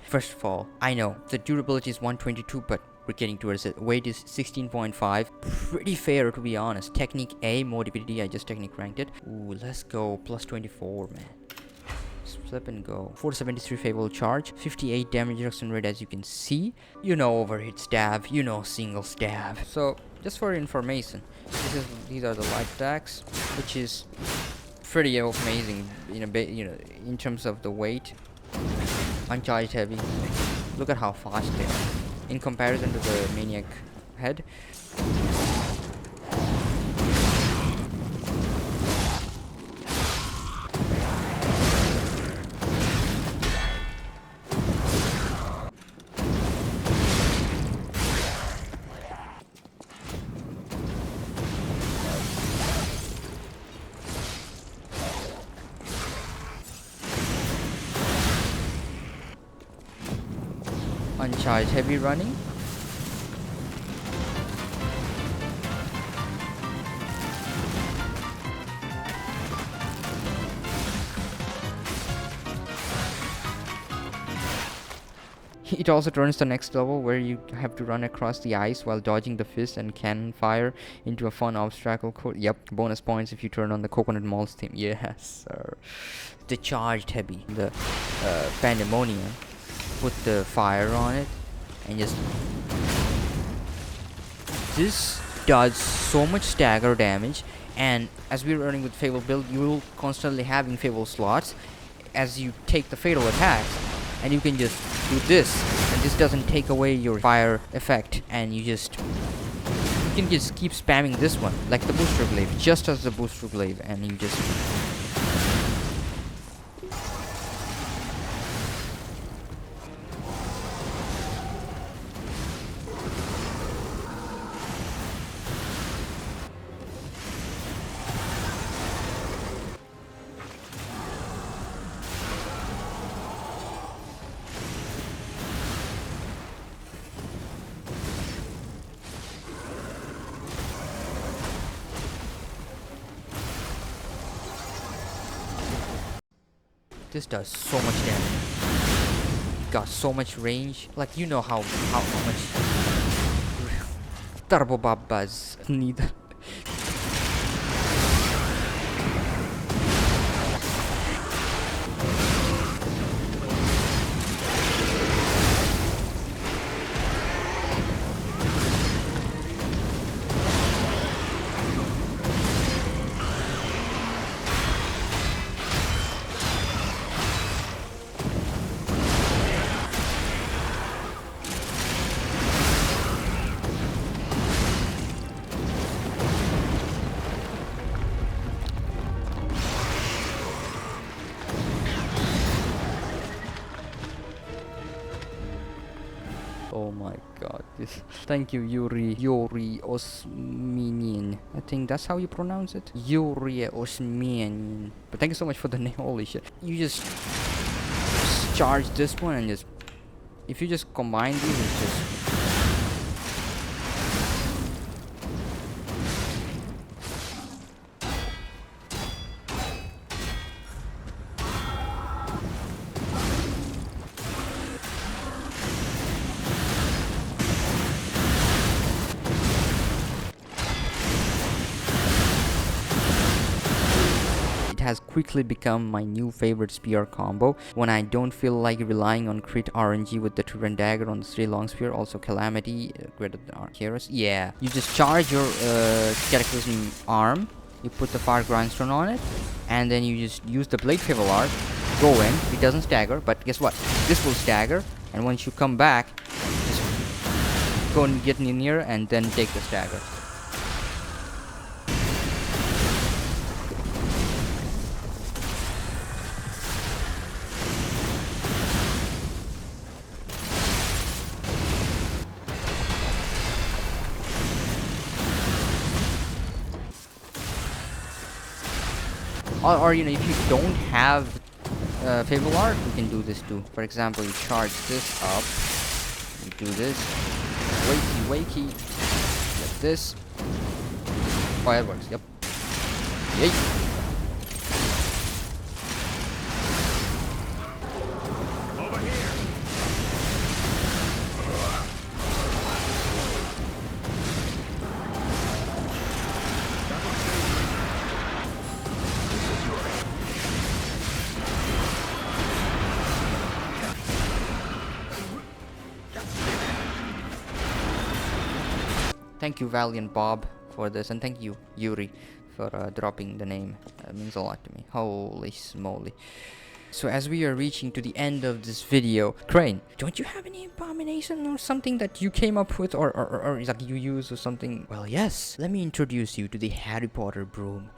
First of all, I know the durability is 122, but we're getting towards it. Weight is 16.5. Pretty fair, to be honest. Technique A, mobility, I just technique ranked it. Ooh, let's go. Plus 24, man. Just flip and go. 473 favorable charge. 58 damage reduction rate, as you can see. You know overhit stab. You know single stab. So, just for information, these are the light attacks, which is pretty amazing, in terms of the weight. Uncharged heavy. Look at how fast they are in comparison to the Maniac head. Uncharged heavy running. It also turns the next level where you have to run across the ice while dodging the fist and cannon fire into a fun obstacle course. Yep, bonus points if you turn on the coconut malts theme. Yes, sir. The charged heavy, the pandemonium. Put the fire on it and just, this does so much stagger damage, and as we're running with fatal build, you will constantly having fatal slots as you take the fatal attacks, and you can just do this, and this doesn't take away your fire effect, and you can just keep spamming this one like the Boosterglaive, just as the Boosterglaive, and you just this does so much damage. Got so much range. Like, you know how much Turbo Bob Buzz need. Oh my god. Thank you, Yuri Osmanian. I think that's how you pronounce it. Yuri Osmanian. But thank you so much for the name. Holy shit. You just charge this one and just... If you just combine these, it's just... has quickly become my new favorite spear combo when I don't feel like relying on crit RNG with the Tyrant Dagger on the 3 long spear. Also Calamity, greater than Archeros. Yeah, you just charge your Cataclysm arm, you put the Fire Grindstone on it, and then you just use the Blade Fatal Art, go in, it doesn't stagger, but guess what, this will stagger, and once you come back, just go and get near and then take the stagger. Or you know, if you don't have Fable Art, you can do this too. For example, you charge this up, you do this, wakey, like this. Oh, it works, yep. Yay! Thank you, Valiant Bob, for this, and thank you, Yuri, for dropping the name. It means a lot to me. Holy smoly. So as we are reaching to the end of this video, Crane, don't you have any abomination or something that you came up with, or like you use or something? Well, yes. Let me introduce you to the Harry Potter broom.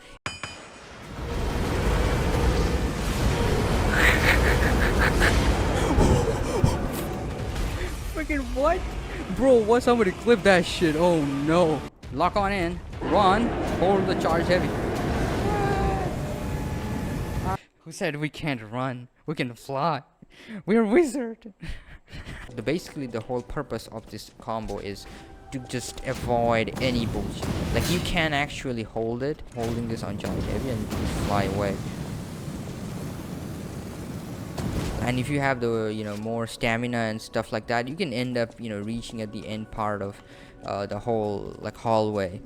Freaking what? Bro, what? Somebody clip that shit. Oh no. Lock on in. Run. Hold the charge heavy. Who said we can't run? We can fly. We're a wizard. Basically, the whole purpose of this combo is to just avoid any bullshit. Like, you can actually hold it. Holding this on charge heavy and just fly away. And if you have the, you know, more stamina and stuff like that, you can end up, you know, reaching at the end part of the whole, like, hallway.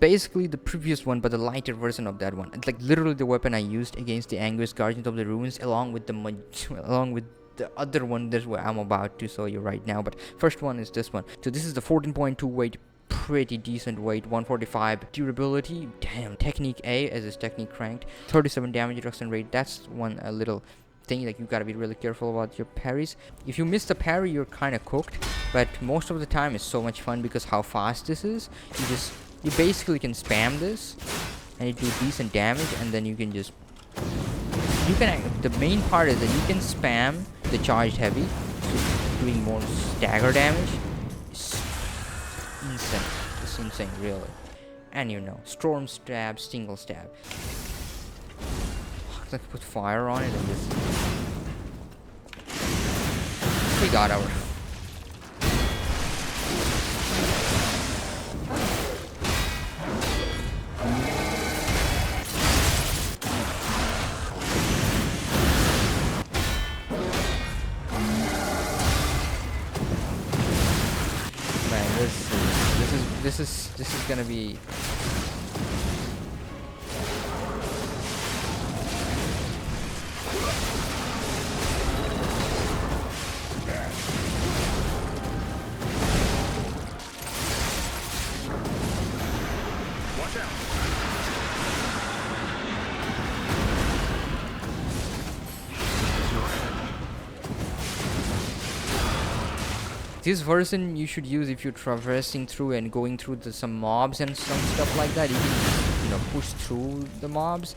Basically the previous one, but the lighter version of that one. It's like literally the weapon I used against the Anguished Guardians of the Ruins, along with the other one. That's what I'm about to show you right now, but first one is this one. So this is the 14.2 weight, pretty decent weight, 145 durability. Damn. Technique A, as is technique cranked, 37 damage reduction rate. That's one little thing, like, you gotta be really careful about your parries. If you miss the parry, you're kind of cooked, but most of the time it's so much fun because how fast this is. You basically can spam this and it do decent damage, and then you can just the main part is that you can spam the charged heavy, so doing more stagger damage. It's insane. It's insane, really. And you know, storm stab, single stab. Let's put fire on it and just... We got our... This is gonna be... Watch out. This version you should use if you're traversing through and going through some mobs and some stuff like that. You can, push through the mobs.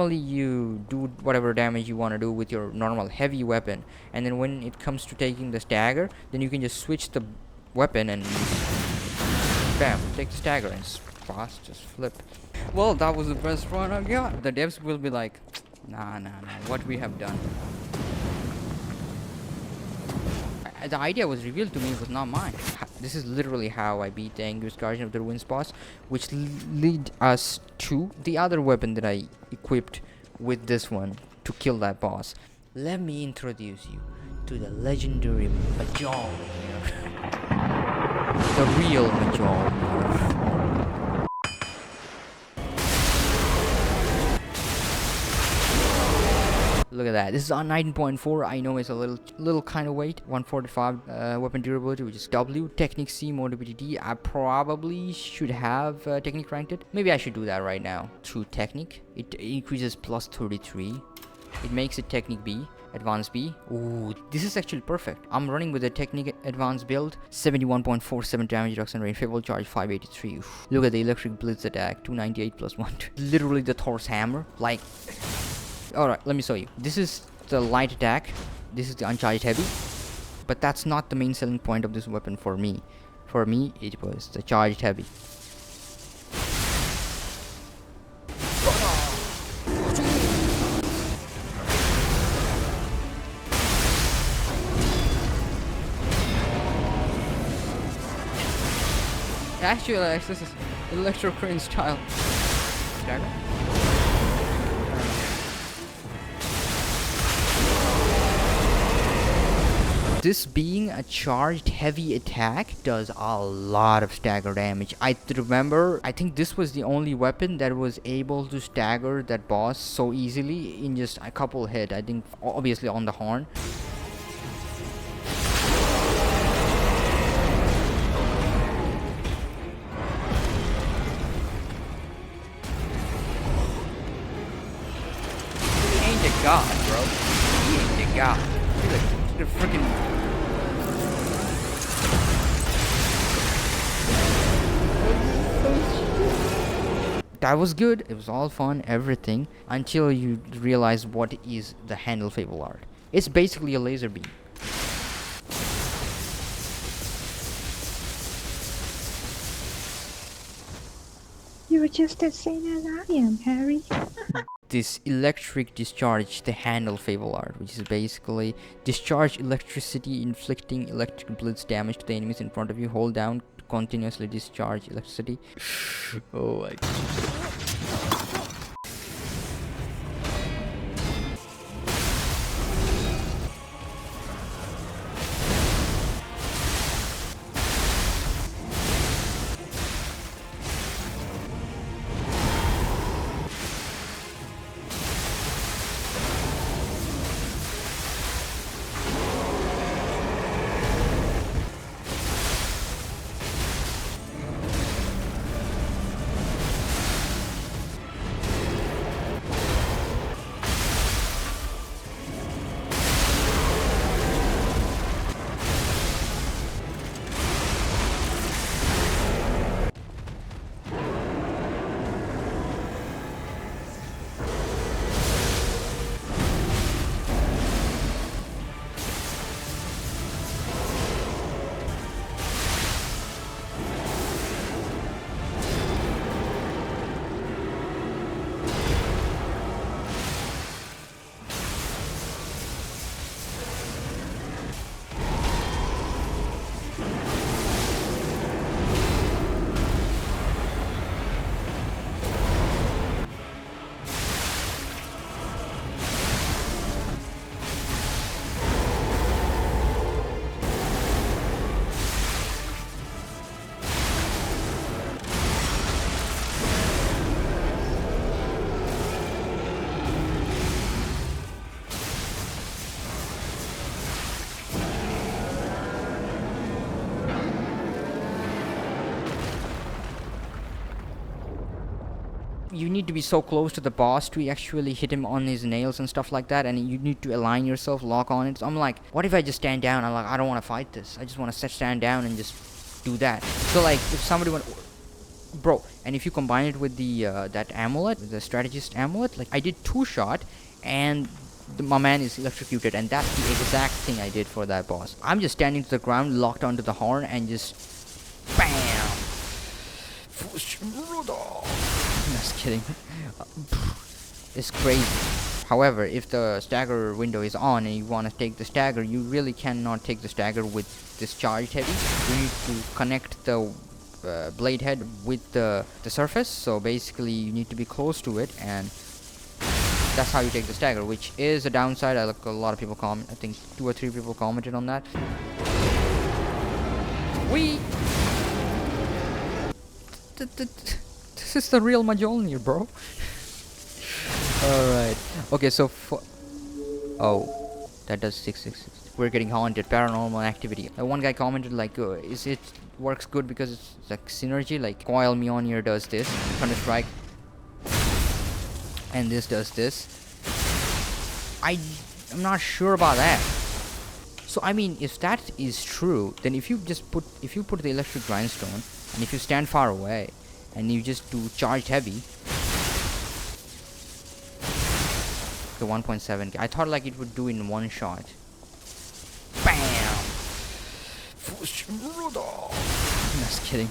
You do whatever damage you want to do with your normal heavy weapon, and then when it comes to taking the stagger, then you can just switch the weapon and bam, take the stagger and fast just flip. Well, that was the best run I got. The devs will be like, nah, what we have done. The idea was revealed to me, it was not mine. This is literally how I beat the Angus Guardian of the Ruins boss, which lead us to the other weapon that I equipped with this one to kill that boss. Let me introduce you to the legendary Mjolnir. The real Mjolnir. Look at that. This is on 19.4. I know it's a little kind of weight. 145 weapon durability, which is W. Technique C, mobility D. I probably should have technique ranked it. Maybe I should do that right now. Through technique, it increases plus 33. It makes it technique B, advanced B. Ooh, this is actually perfect. I'm running with a technique advanced build. 71.47 damage reduction rate. Favorable charge 583. Oof. Look at the electric blitz attack. 298 plus 1. Literally the Thor's hammer. Like. Alright, let me show you. This is the light attack. This is the uncharged heavy. But that's not the main selling point of this weapon for me. For me, it was the charged heavy. Actually, this is Electrocrane style. Dagger? This being a charged heavy attack does a lot of stagger damage. I remember, I think this was the only weapon that was able to stagger that boss so easily in just a couple hits. I think obviously on the horn. He ain't a god, bro. He ain't a god. The freaking that was good. It was all fun, everything, until you realize what is the handle fable art. It's basically a laser beam. You're just as sane as I am, Harry. This electric discharge, the handle fable art, which is basically discharge electricity, inflicting electric blitz damage to the enemies in front of you. Hold down to continuously discharge electricity. Oh my god. you need to be so close to the boss to actually hit him on his nails and stuff like that, and you need to align yourself, lock on it. So I'm like, what if I just stand down? I'm like, I don't want to fight this. I just want to stand down and just do that. So like, if somebody want, bro, and if you combine it with the that amulet, the strategist amulet, like I did 2-shot, and my man is electrocuted, and that's the exact thing I did for that boss. I'm just standing to the ground, locked onto the horn, and just BAM! Just kidding. It's crazy. However, if the stagger window is on and you want to take the stagger, you really cannot take the stagger with discharged heavy. You need to connect the blade head with the surface. So basically, you need to be close to it, and that's how you take the stagger, which is a downside. I look, a lot of people comment. I think 2 or 3 people commented on that. This is the real Mjolnir, bro. Alright. Okay, so oh, that does 666. We're getting haunted. Paranormal activity. One guy commented like, is it works good because it's like synergy? Like Coil Mjolnir does this, Thunder Strike, and this does this. I'm not sure about that. So I mean, if that is true, then if you put the electric grindstone, and if you stand far away, and you just do charged heavy, the 1.7, I thought like it would do in 1 shot. BAM! Just kidding.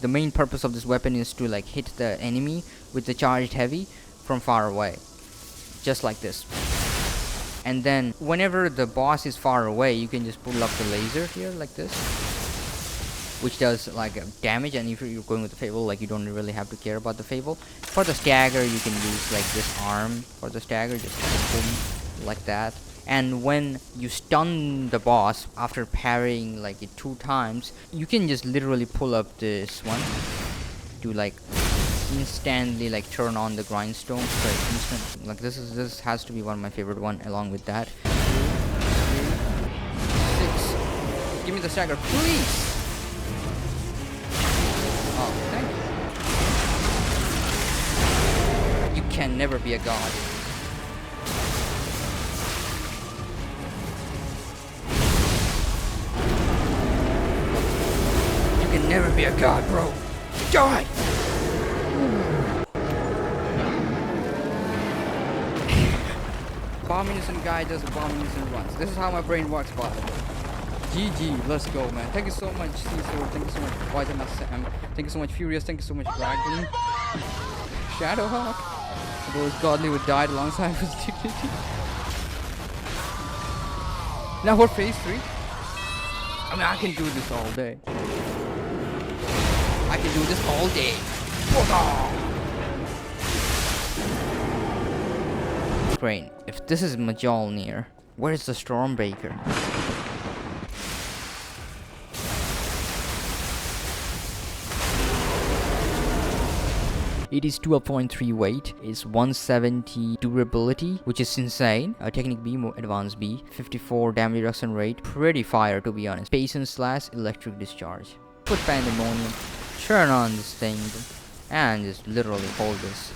The main purpose of this weapon is to like hit the enemy with the charged heavy from far away, just like this. And then whenever the boss is far away, you can just pull up the laser here like this, which does like damage. And if you're going with the Fable, like you don't really have to care about the Fable. For the stagger, you can use like this arm for the stagger, just boom, like that. And when you stun the boss after parrying like it 2 times, you can just literally pull up this one to like instantly like turn on the grindstone. Like this has to be one of my favorite one along with that. 6. Give me the stagger, please. Oh, thank you. You can never be a god. You can never be a god, bro. Die! Abomination guy does abomination runs. This is how my brain works, by the way. GG, let's go, man. Thank you so much, Caesar. Thank you so much, Vitamin Sam. Thank you so much, Furious. Thank you so much, Raglan. Shadowhawk. Those godly who died alongside his dignity. Now for phase 3. I mean, I can do this all day. I can do this all day. Crane. If this is Mjolnir, where is the Stormbreaker? It is 12.3 weight, it's 170 durability, which is insane. Technique B, more advanced B, 54 damage reduction rate, pretty fire to be honest. Patience / electric discharge. Put Pandemonium, turn on this thing, and just literally hold this.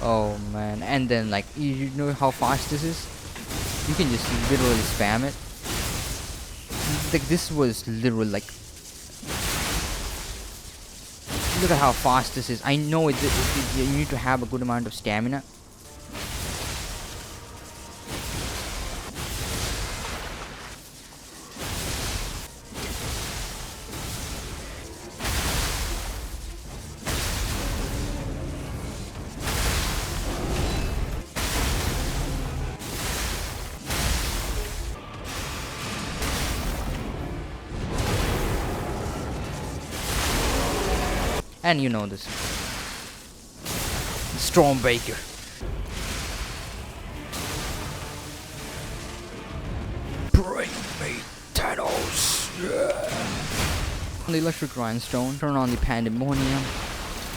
Oh man, and then like, you know how fast this is? You can just literally spam it. Like this was literally like, look at how fast this is. I know you need to have a good amount of stamina. And you know this. Stormbreaker. Bring me Thanos. Yeah. On the electric grindstone, turn on the Pandemonium,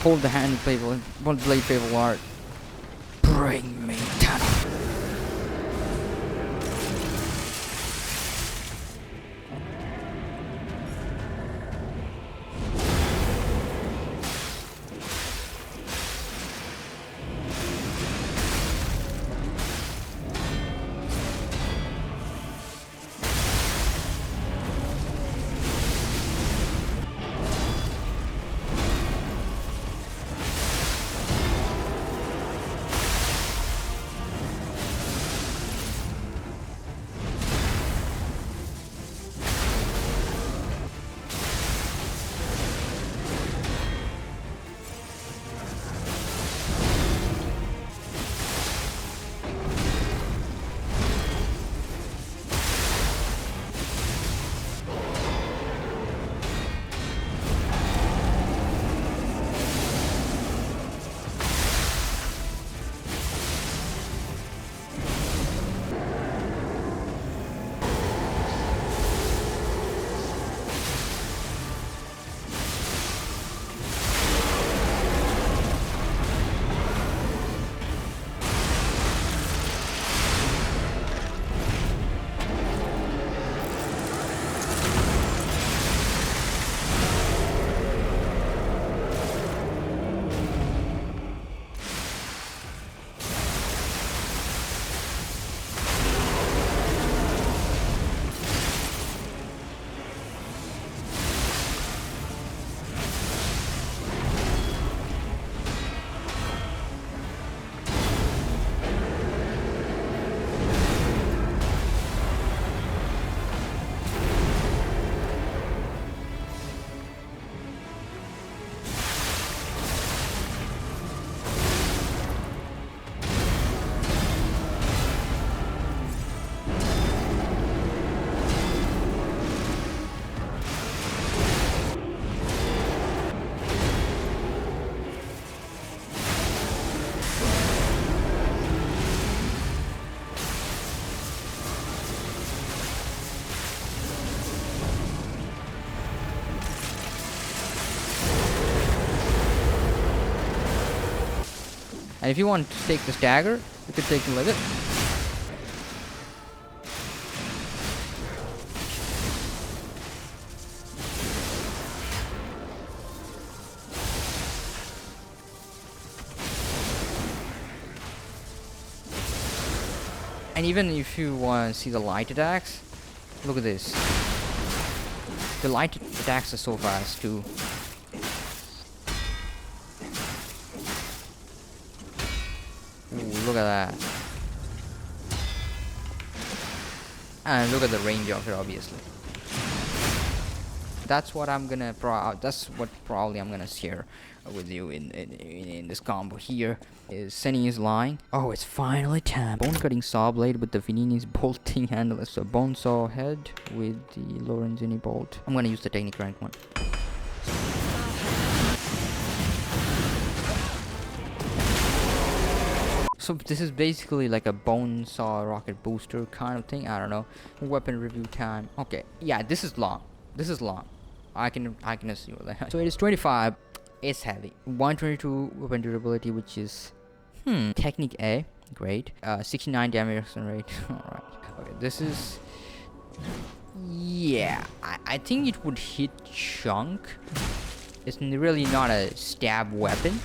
hold the hand blade Fable art, Bring me down. And if you want to take this dagger, you could take it with it. And even if you want to see the light attacks, look at this. The light attacks are so fast too. Ooh, look at that. And look at the range of it, obviously. That's what I'm gonna probably I'm gonna share with you in this combo here. Is Senny is lying. Oh, it's finally time. Bone cutting saw blade with the Vinini's bolting handle. So Bonesaw head with the Lorenzini bolt. I'm gonna use the technique rank one. So this is basically like a Bonesaw rocket booster kind of thing. I don't know. Weapon review time. Okay, yeah, this is long. This is long. I can assume that. So it is 25. It's heavy. 122 weapon durability, which is technique A. Great. 69 damage rate. Alright. Okay, this is, yeah. I think it would hit chunk. It's really not a stab weapon,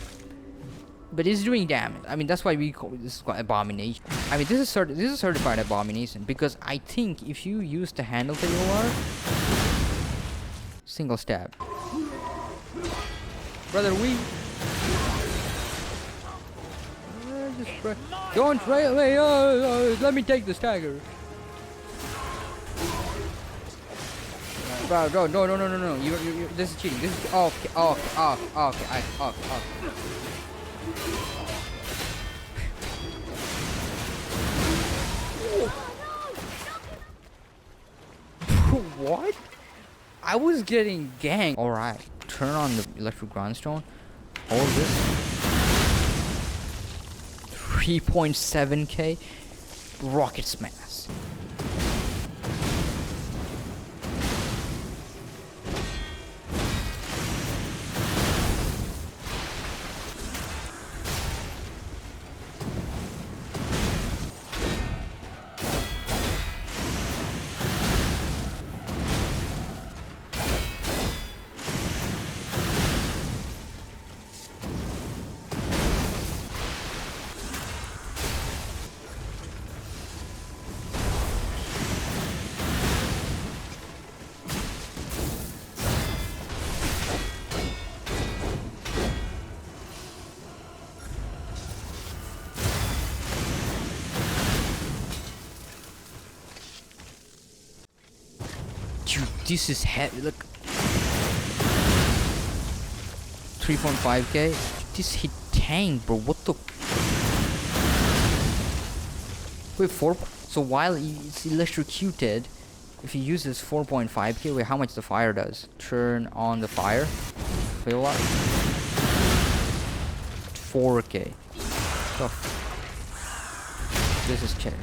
but it's doing damage. I mean, that's why we call this called Abomination. I mean, this is certified Abomination, because I think if you use the handle tailor, single stab. Brother, we don't trail me. Let me take this tiger. Bro, no. You this is cheating. This is okay. What? I was getting ganked. Alright, turn on the electric grindstone. Hold this. 3.7k. Rocket smash. Dude, this is heavy. Look. 3.5k. This hit tank, bro. What the? Wait, 4. So while it's electrocuted, if you use this 4.5k, wait, how much the fire does? Turn on the fire. Fill up. 4k. Oh. This is check.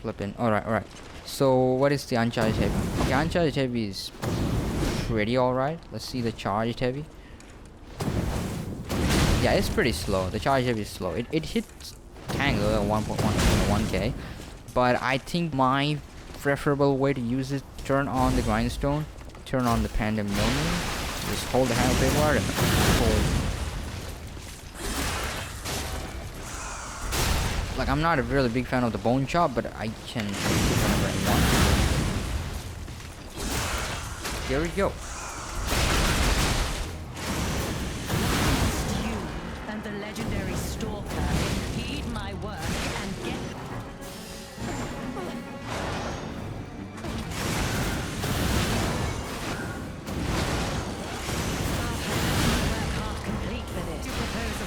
Flipping. Alright. So what is the uncharged heavy? Okay, uncharged heavy is pretty alright. Let's see the charged heavy. Yeah, it's pretty slow. The charged heavy is slow. It hits Tango at 1.1k. But I think my preferable way to use it, turn on the grindstone, turn on the Mjolnir, just hold the handle backward and hold. Like, I'm not a really big fan of the bone chop, but I can use it whenever I want. Here we go. You and the legendary stalker impede my work and get. Half complete for this. You propose a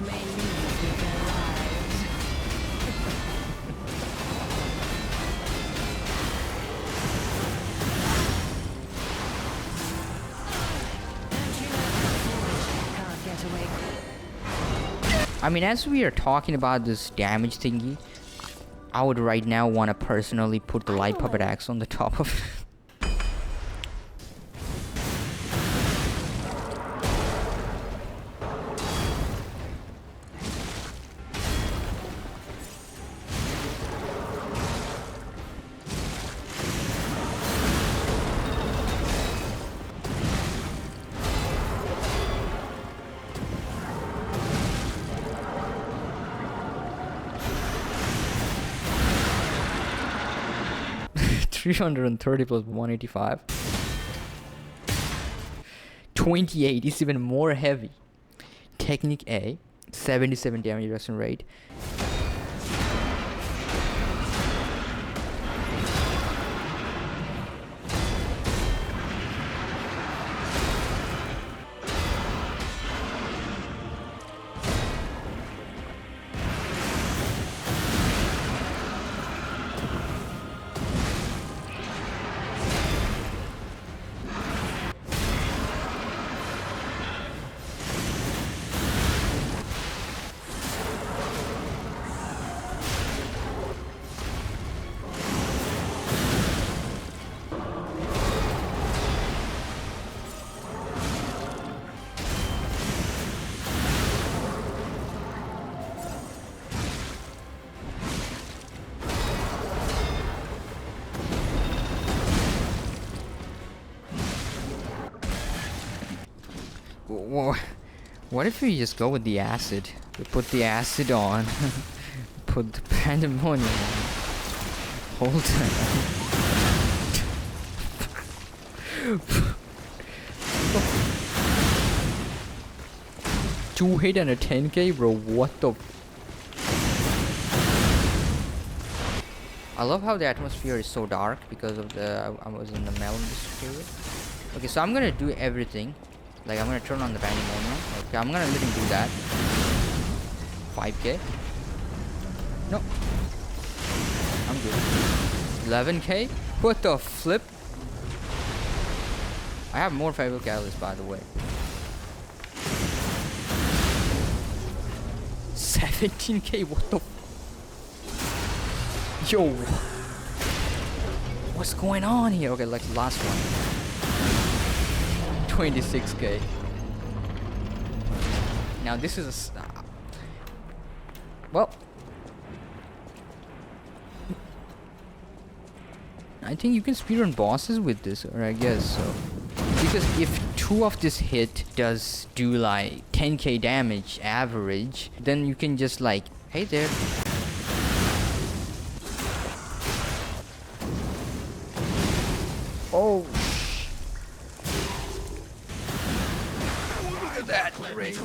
may leave with their lives. Don't you know how foolish can't get away? I mean, as we are talking about this damage thingy, I would right now want to personally put the light puppet axe on the top of it. 330 plus 185. 28 is even more heavy. Technique A, 77 damage reduction rate. What if we just go with the acid? We put the acid on. Put the pandemonium on. Hold on. 2 hit and a 10k, bro. What the? I love how the atmosphere is so dark because of the I was in the melon this period. Okay, so I'm gonna do everything. Like I'm gonna turn on the pandemonium. Okay, I'm gonna let him do that. 5k. No. I'm good. 11k. What the flip? I have more Fable Catalyst, by the way. 17k. What the? Yo. What's going on here? Okay, like last one. 26k. Now this is a well, I think you can speedrun bosses with this, or I guess so. Because if 2 of this hit does do like 10k damage average, then you can just like, hey there. Oh. Look at that range.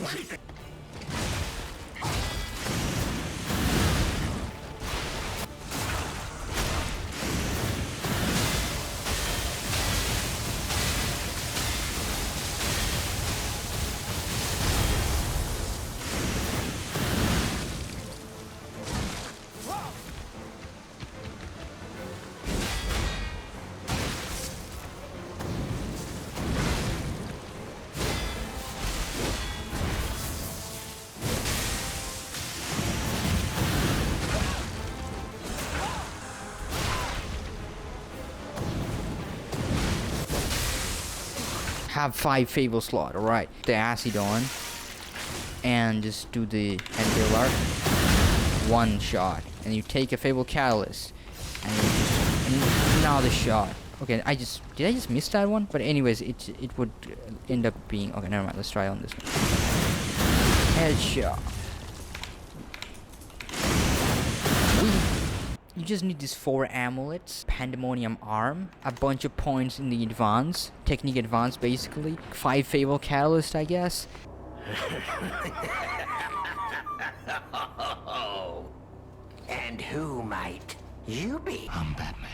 Have 5 Fable slot, alright. The acid on. And just do the Endeavor. 1 shot. And you take a Fable Catalyst. And you just another shot. Okay, did I just miss that one? But anyways, it would end up being, okay, never mind, let's try on this one. Headshot. You just need these 4 amulets, pandemonium arm, a bunch of points in the advance, technique advance basically, 5 Fable Catalyst I guess. And who might you be? I'm Batman.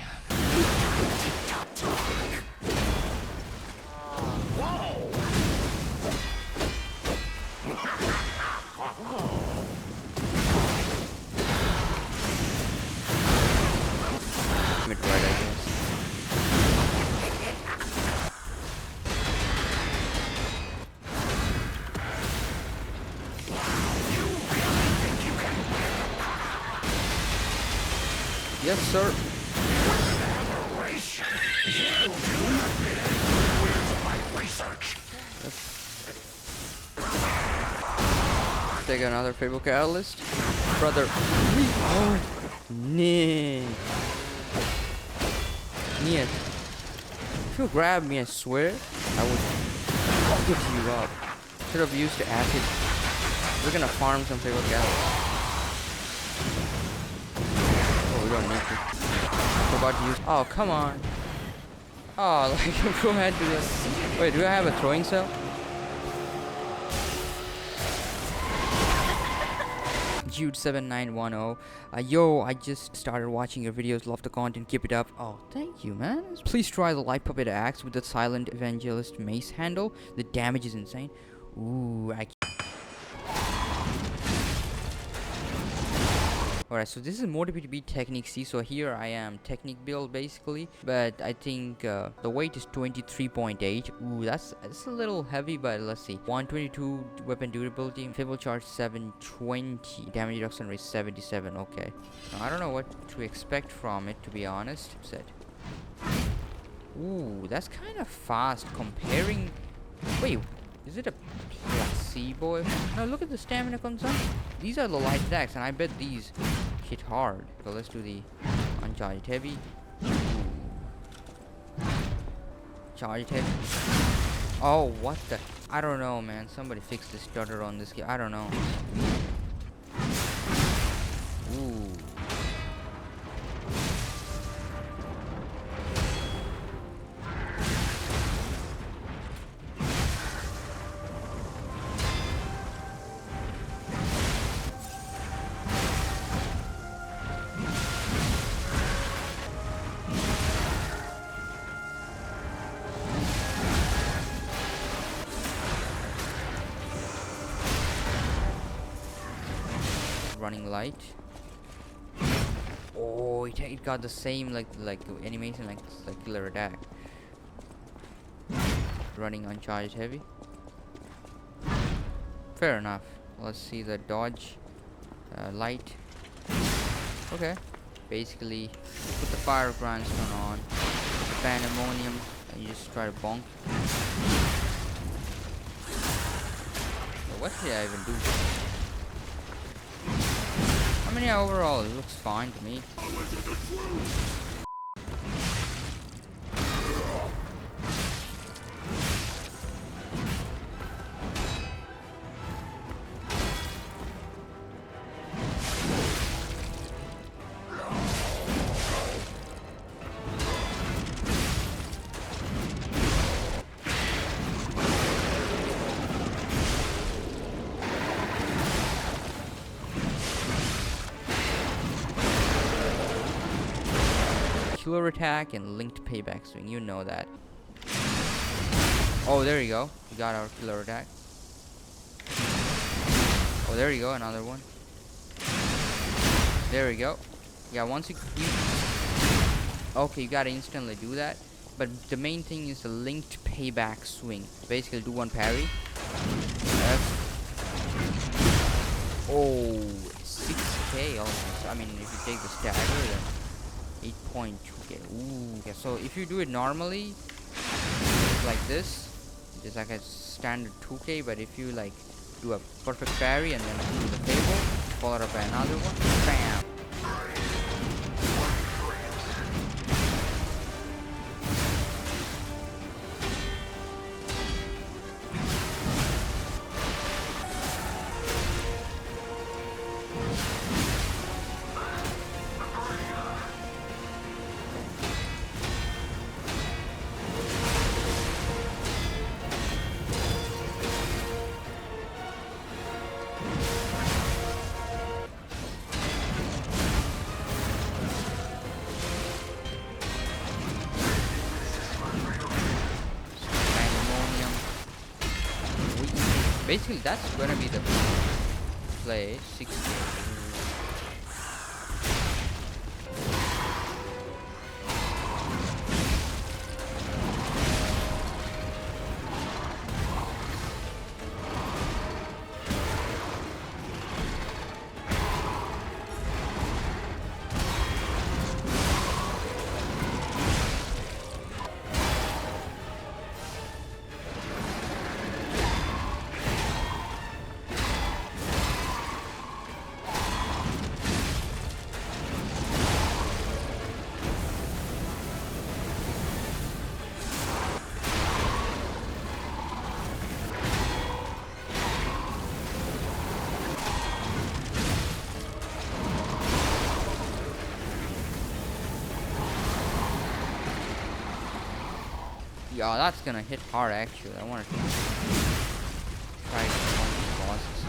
Mid right, I guess. Yes, sir. Let's take another Fable Catalyst. Brother. Oh, Nick. Nick. If you grab me, I swear, I would give you up. Should have used the acid. We're gonna farm some Fable Catalyst. We don't need to. I forgot to use. Oh, come on. Oh, like, go ahead to this. Wait, do I have a throwing cell? Jude7910. Yo, I just started watching your videos. Love the content. Keep it up. Oh, thank you, man. Please try the Light Puppet Axe with the Silent Evangelist Mace handle. The damage is insane. Ooh, Alright, so this is more to be Technique C, so here I am Technique build basically, but I think the weight is 23.8. Ooh, that's a little heavy, but let's see. 122 weapon durability, Fable charge 720, damage reduction rate 77. Okay, now, I don't know what to expect from it, to be honest. Set. Ooh, that's kind of fast comparing. Wait, is it a placebo? No, look at the stamina consumption. These are the light attacks, and I bet these hit hard. So let's do the uncharged heavy. Ooh. Charged heavy. Oh, what the? I don't know, man. Somebody fix the stutter on this game. I don't know. Ooh. Running light. Oh, it got the same like animation like killer attack. Running uncharged heavy. Fair enough. Let's see the dodge. Light. Okay. Basically, put the fire grindstone on. Put the pandemonium, and you just try to bonk. So what did I even do? I mean, yeah, overall it looks fine to me. Killer attack and linked payback swing, you know that. Oh, there you go. We got our killer attack. Oh, there you go, another one. There we go. Yeah, once you okay, you gotta instantly do that. But the main thing is the linked payback swing. Basically, do one parry. Oh, 6k almost. I mean, if you take the stagger, then 8.2k. Ooh. Yeah, so if you do it normally, it's like this, it's like a standard 2k. But if you like do a perfect parry and then do the table, followed up by another one, bam. Basically, that's gonna be the play. 6 games. Yeah, that's gonna hit hard actually. I want to try to find these bosses.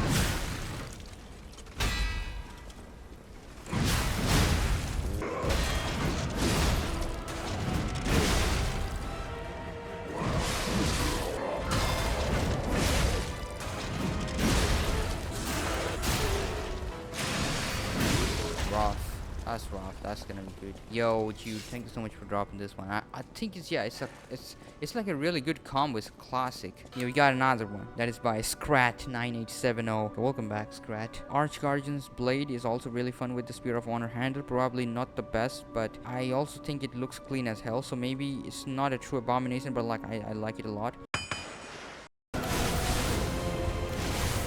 That's rough. That's gonna be good. Yo, dude, thank you so much for dropping this one. I think it's, yeah, it's like a really good combo. It's a classic. Yeah, we got another one. That is by Scrat9870. Welcome back, Scrat. Archguardian's Blade is also really fun with the Spear of Honor handle. Probably not the best, but I also think it looks clean as hell. So maybe it's not a true abomination, but like I like it a lot.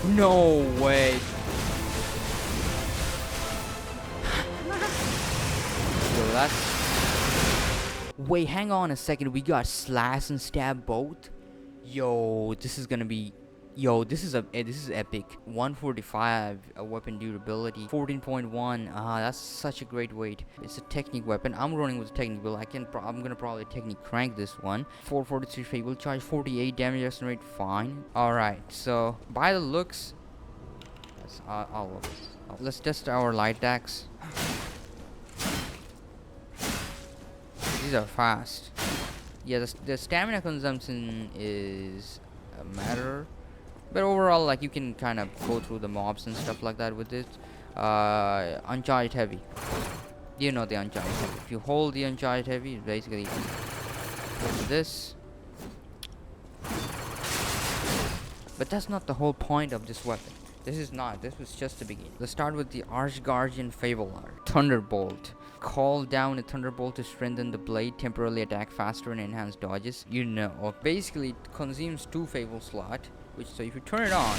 No way. That's... Wait, hang on a second. We got slash and stab both? Yo, this is gonna be. Yo, this is epic. 145 weapon durability, 14.1. That's such a great weight. It's a technique weapon. I'm running with a technique build. I'm gonna probably technique crank this one. 443 fable charge, 48 damage estimate rate. Fine. All right. So by the looks, I'll love this. Let's test our light attacks. These are fast. Yeah, the stamina consumption is a matter. But overall, like, you can kind of go through the mobs and stuff like that with it. Uncharged heavy. You know the uncharged heavy. If you hold the uncharged heavy, basically this. But that's not the whole point of this weapon. This was just the beginning. Let's start with the Arche Fable Art. Thunderbolt. Call down a thunderbolt to strengthen the blade, temporarily attack faster and enhance dodges. You know, or basically it consumes 2 fable slot. So if you turn it on,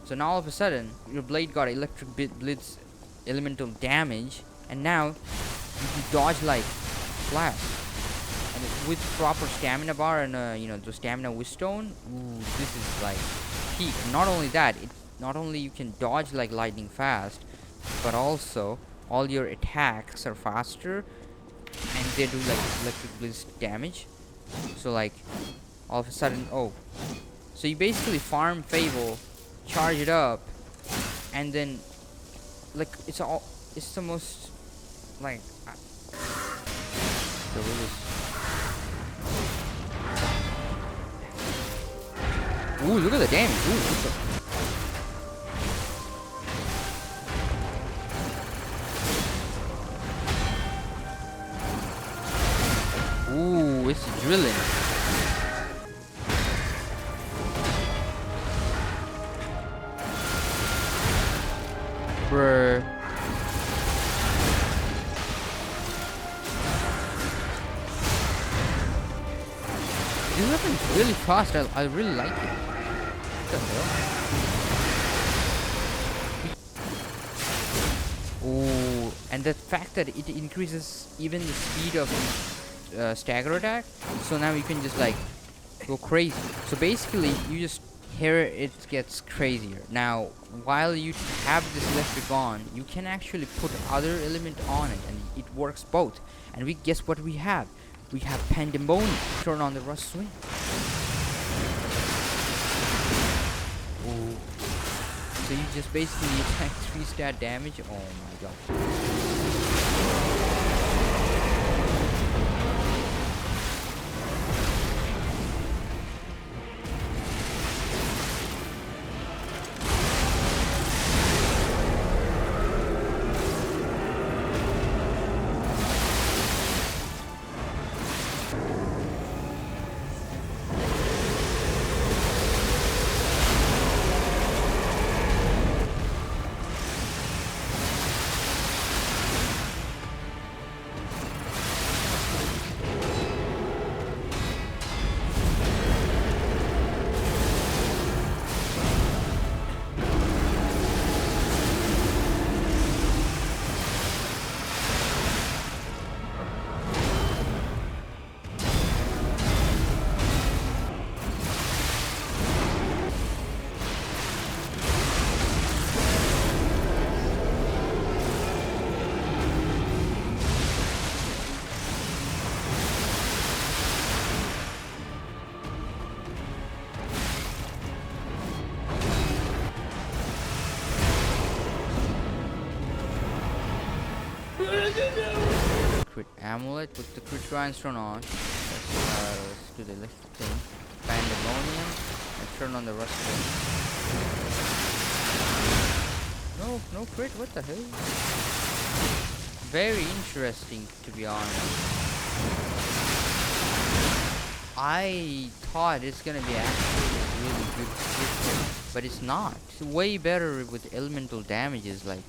so now all of a sudden your blade got electric blitz elemental damage, and now you can dodge like flash. And with proper stamina bar and the stamina withstone, ooh, this is like peak. Not only that, not only you can dodge like lightning fast, but also all your attacks are faster, and they do like electric blitz damage. So like all of a sudden, so you basically farm Fable, charge it up, and then like it's the most like ooh, look at the damage. Ooh, what the ooh, it's drilling. Bruh. This weapon's really fast. I really like it. What the hell? Ooh, and the fact that it increases even the speed of stagger attack. So now you can just like go crazy. So basically, you just here it gets crazier. Now, while you have this electric on, you can actually put other element on it, and it works both. And guess what we have? We have Pandemonium. Turn on the Rush Swing. Ooh. So you just basically attack 3 stat damage. Oh my god. Crit amulet, put the crit rhinestone on. Let's do the electric thing. Pandemonium, and turn on the rust swing. No crit, what the hell? Very interesting, to be honest. I thought it's gonna be actually a really good crit, but it's not. It's way better with elemental damages, like.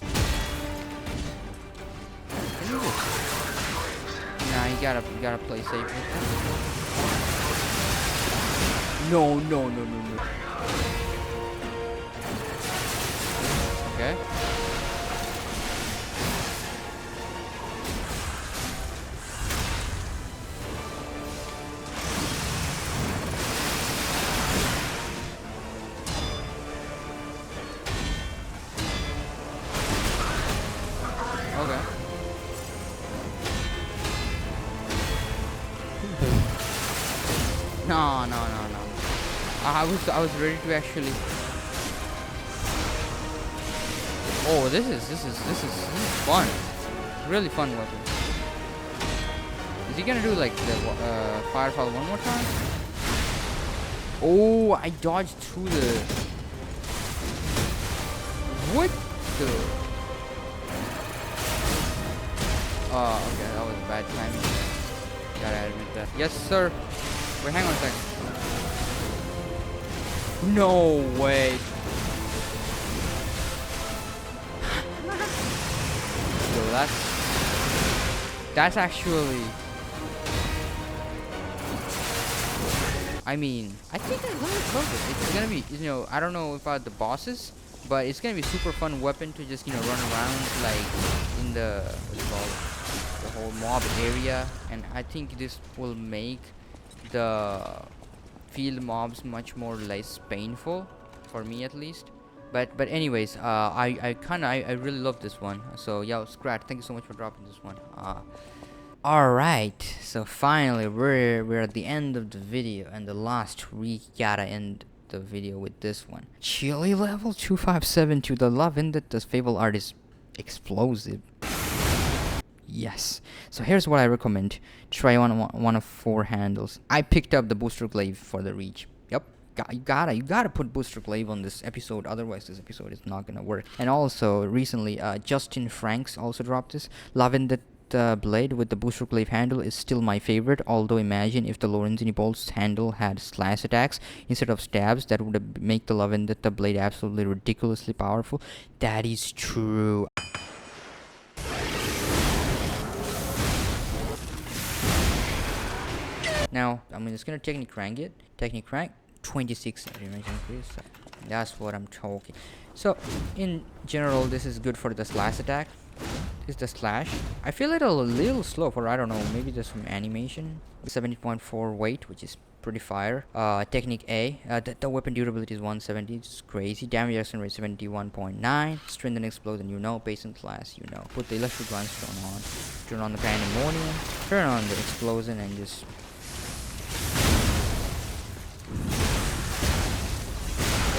Nah, you gotta play safe with it. No. Okay. Okay. No, no, no, no. I was ready to actually. Oh, this is fun. Really fun weapon. Is he gonna do like the firefall one more time? Oh, I dodged through the. What the? Oh, okay, that was bad timing. Gotta admit that. Yes, sir. Wait, hang on a second. No way. So that's actually. I mean, I think I love it. It's gonna be, you know, I don't know about the bosses, but it's gonna be super fun weapon to just, you know, run around like in the what's it called, the whole mob area, and I think this will make the field mobs much more less painful for me at least. But anyways, I really love this one. So yeah, Scrat, thank you so much for dropping this one. Alright, so finally we're at the end of the video, and the last we gotta end the video with this one. Chili level 257 to the Lavendetta's Fable art is explosive. Yes. So here's what I recommend. Try one of 4 handles. I picked up the Boosterglaive for the reach. Yep. You gotta put Boosterglaive on this episode, otherwise this episode is not gonna work. And also recently Justin Franks also dropped this. Lavendetta blade with the Boosterglaive handle is still my favorite, although imagine if the Lorenzini bolt's handle had slash attacks instead of stabs. That would make the Lavendetta blade absolutely ridiculously powerful. That is true. Now I'm just gonna technique rank it. Technique rank 26 damage increase. That's what I'm talking. So in general, this is good for the slash attack. Is the slash. I feel it a little slow for, I don't know, maybe there's some animation. 70.4 weight, which is pretty fire. Technique A, the weapon durability is 170, it's crazy. Damage reduction rate 71.9. Strength and explosion, you know. Base and class, you know. Put the electric grindstone on. Turn on the pandemonium. Turn on the explosion and just.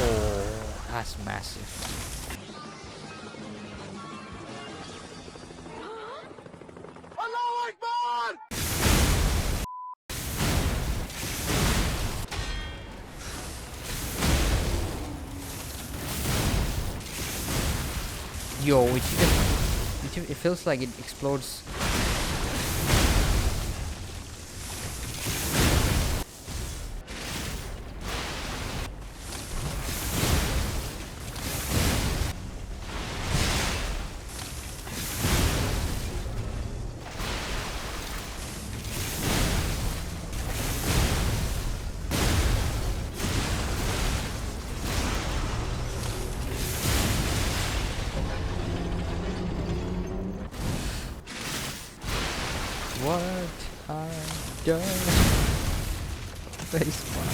Oh, that's massive. Yo, it feels like it explodes. What I've done. Face fun.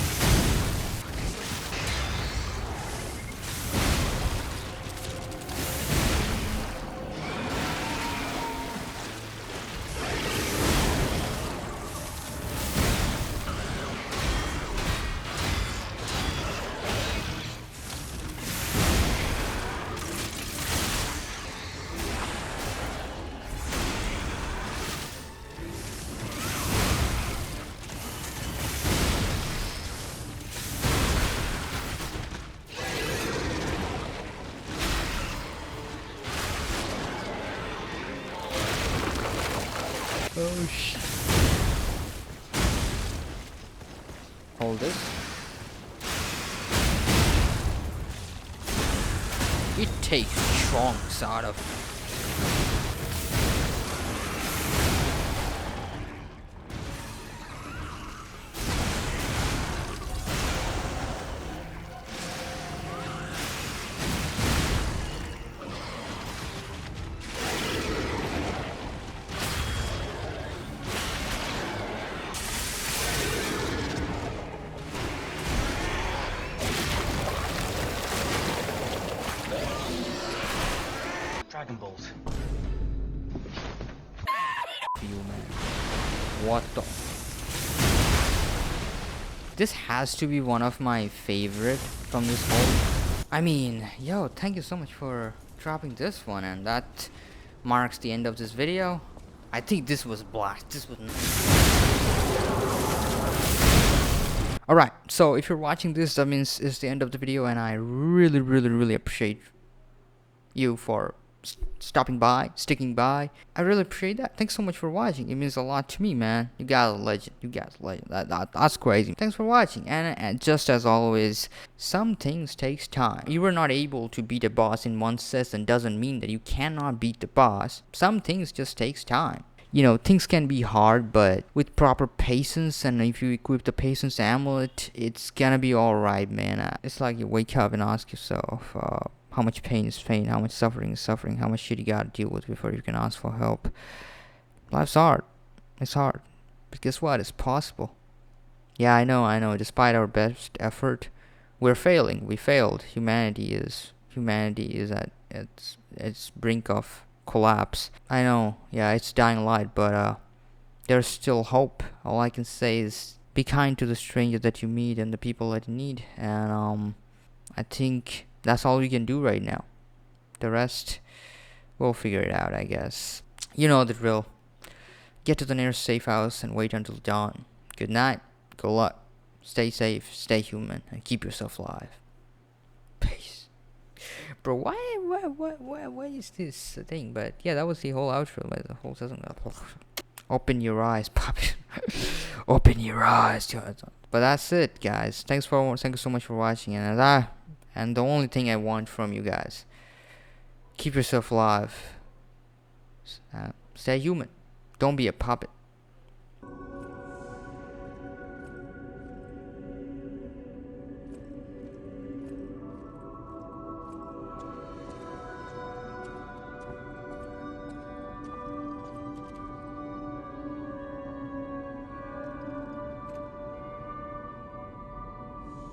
Oh shit. Hold this. It takes chunks out of. Dragon Ball. you, man. What the? This has to be one of my favorite from this whole. I mean, yo, thank you so much for dropping this one, and that marks the end of this video. I think this was blast. This was. Alright, so if you're watching this, that means it's the end of the video, and I really appreciate you for stopping by, sticking by. I really appreciate that. Thanks so much for watching. It means a lot to me, man. You guys are a legend. You guys are a legend. That's crazy. Thanks for watching. And just as always, some things takes time. You were not able to beat a boss in one session doesn't mean that you cannot beat the boss. Some things just takes time. You know, things can be hard, but with proper patience, and if you equip the patience amulet, it's gonna be alright, man. It's like you wake up and ask yourself, how much pain is pain, how much suffering is suffering, how much shit you gotta deal with before you can ask for help. Life's hard. It's hard. But guess what? It's possible. Yeah, I know. Despite our best effort, we're failing. We failed. Humanity is at its brink of collapse. I know, yeah, it's dying light, but there's still hope. All I can say is be kind to the strangers that you meet and the people that you need, and I think that's all we can do right now. The rest, we'll figure it out, I guess. You know the drill. Get to the nearest safe house and wait until dawn. Good night, good luck, stay safe, stay human, and keep yourself alive. Peace. Bro, why is this a thing? But yeah, that was the whole outro, like the whole season. Open your eyes, puppet. Open your eyes. But that's it, guys. Thank you so much for watching, and the only thing I want from you guys, keep yourself alive. Stay human. Don't be a puppet.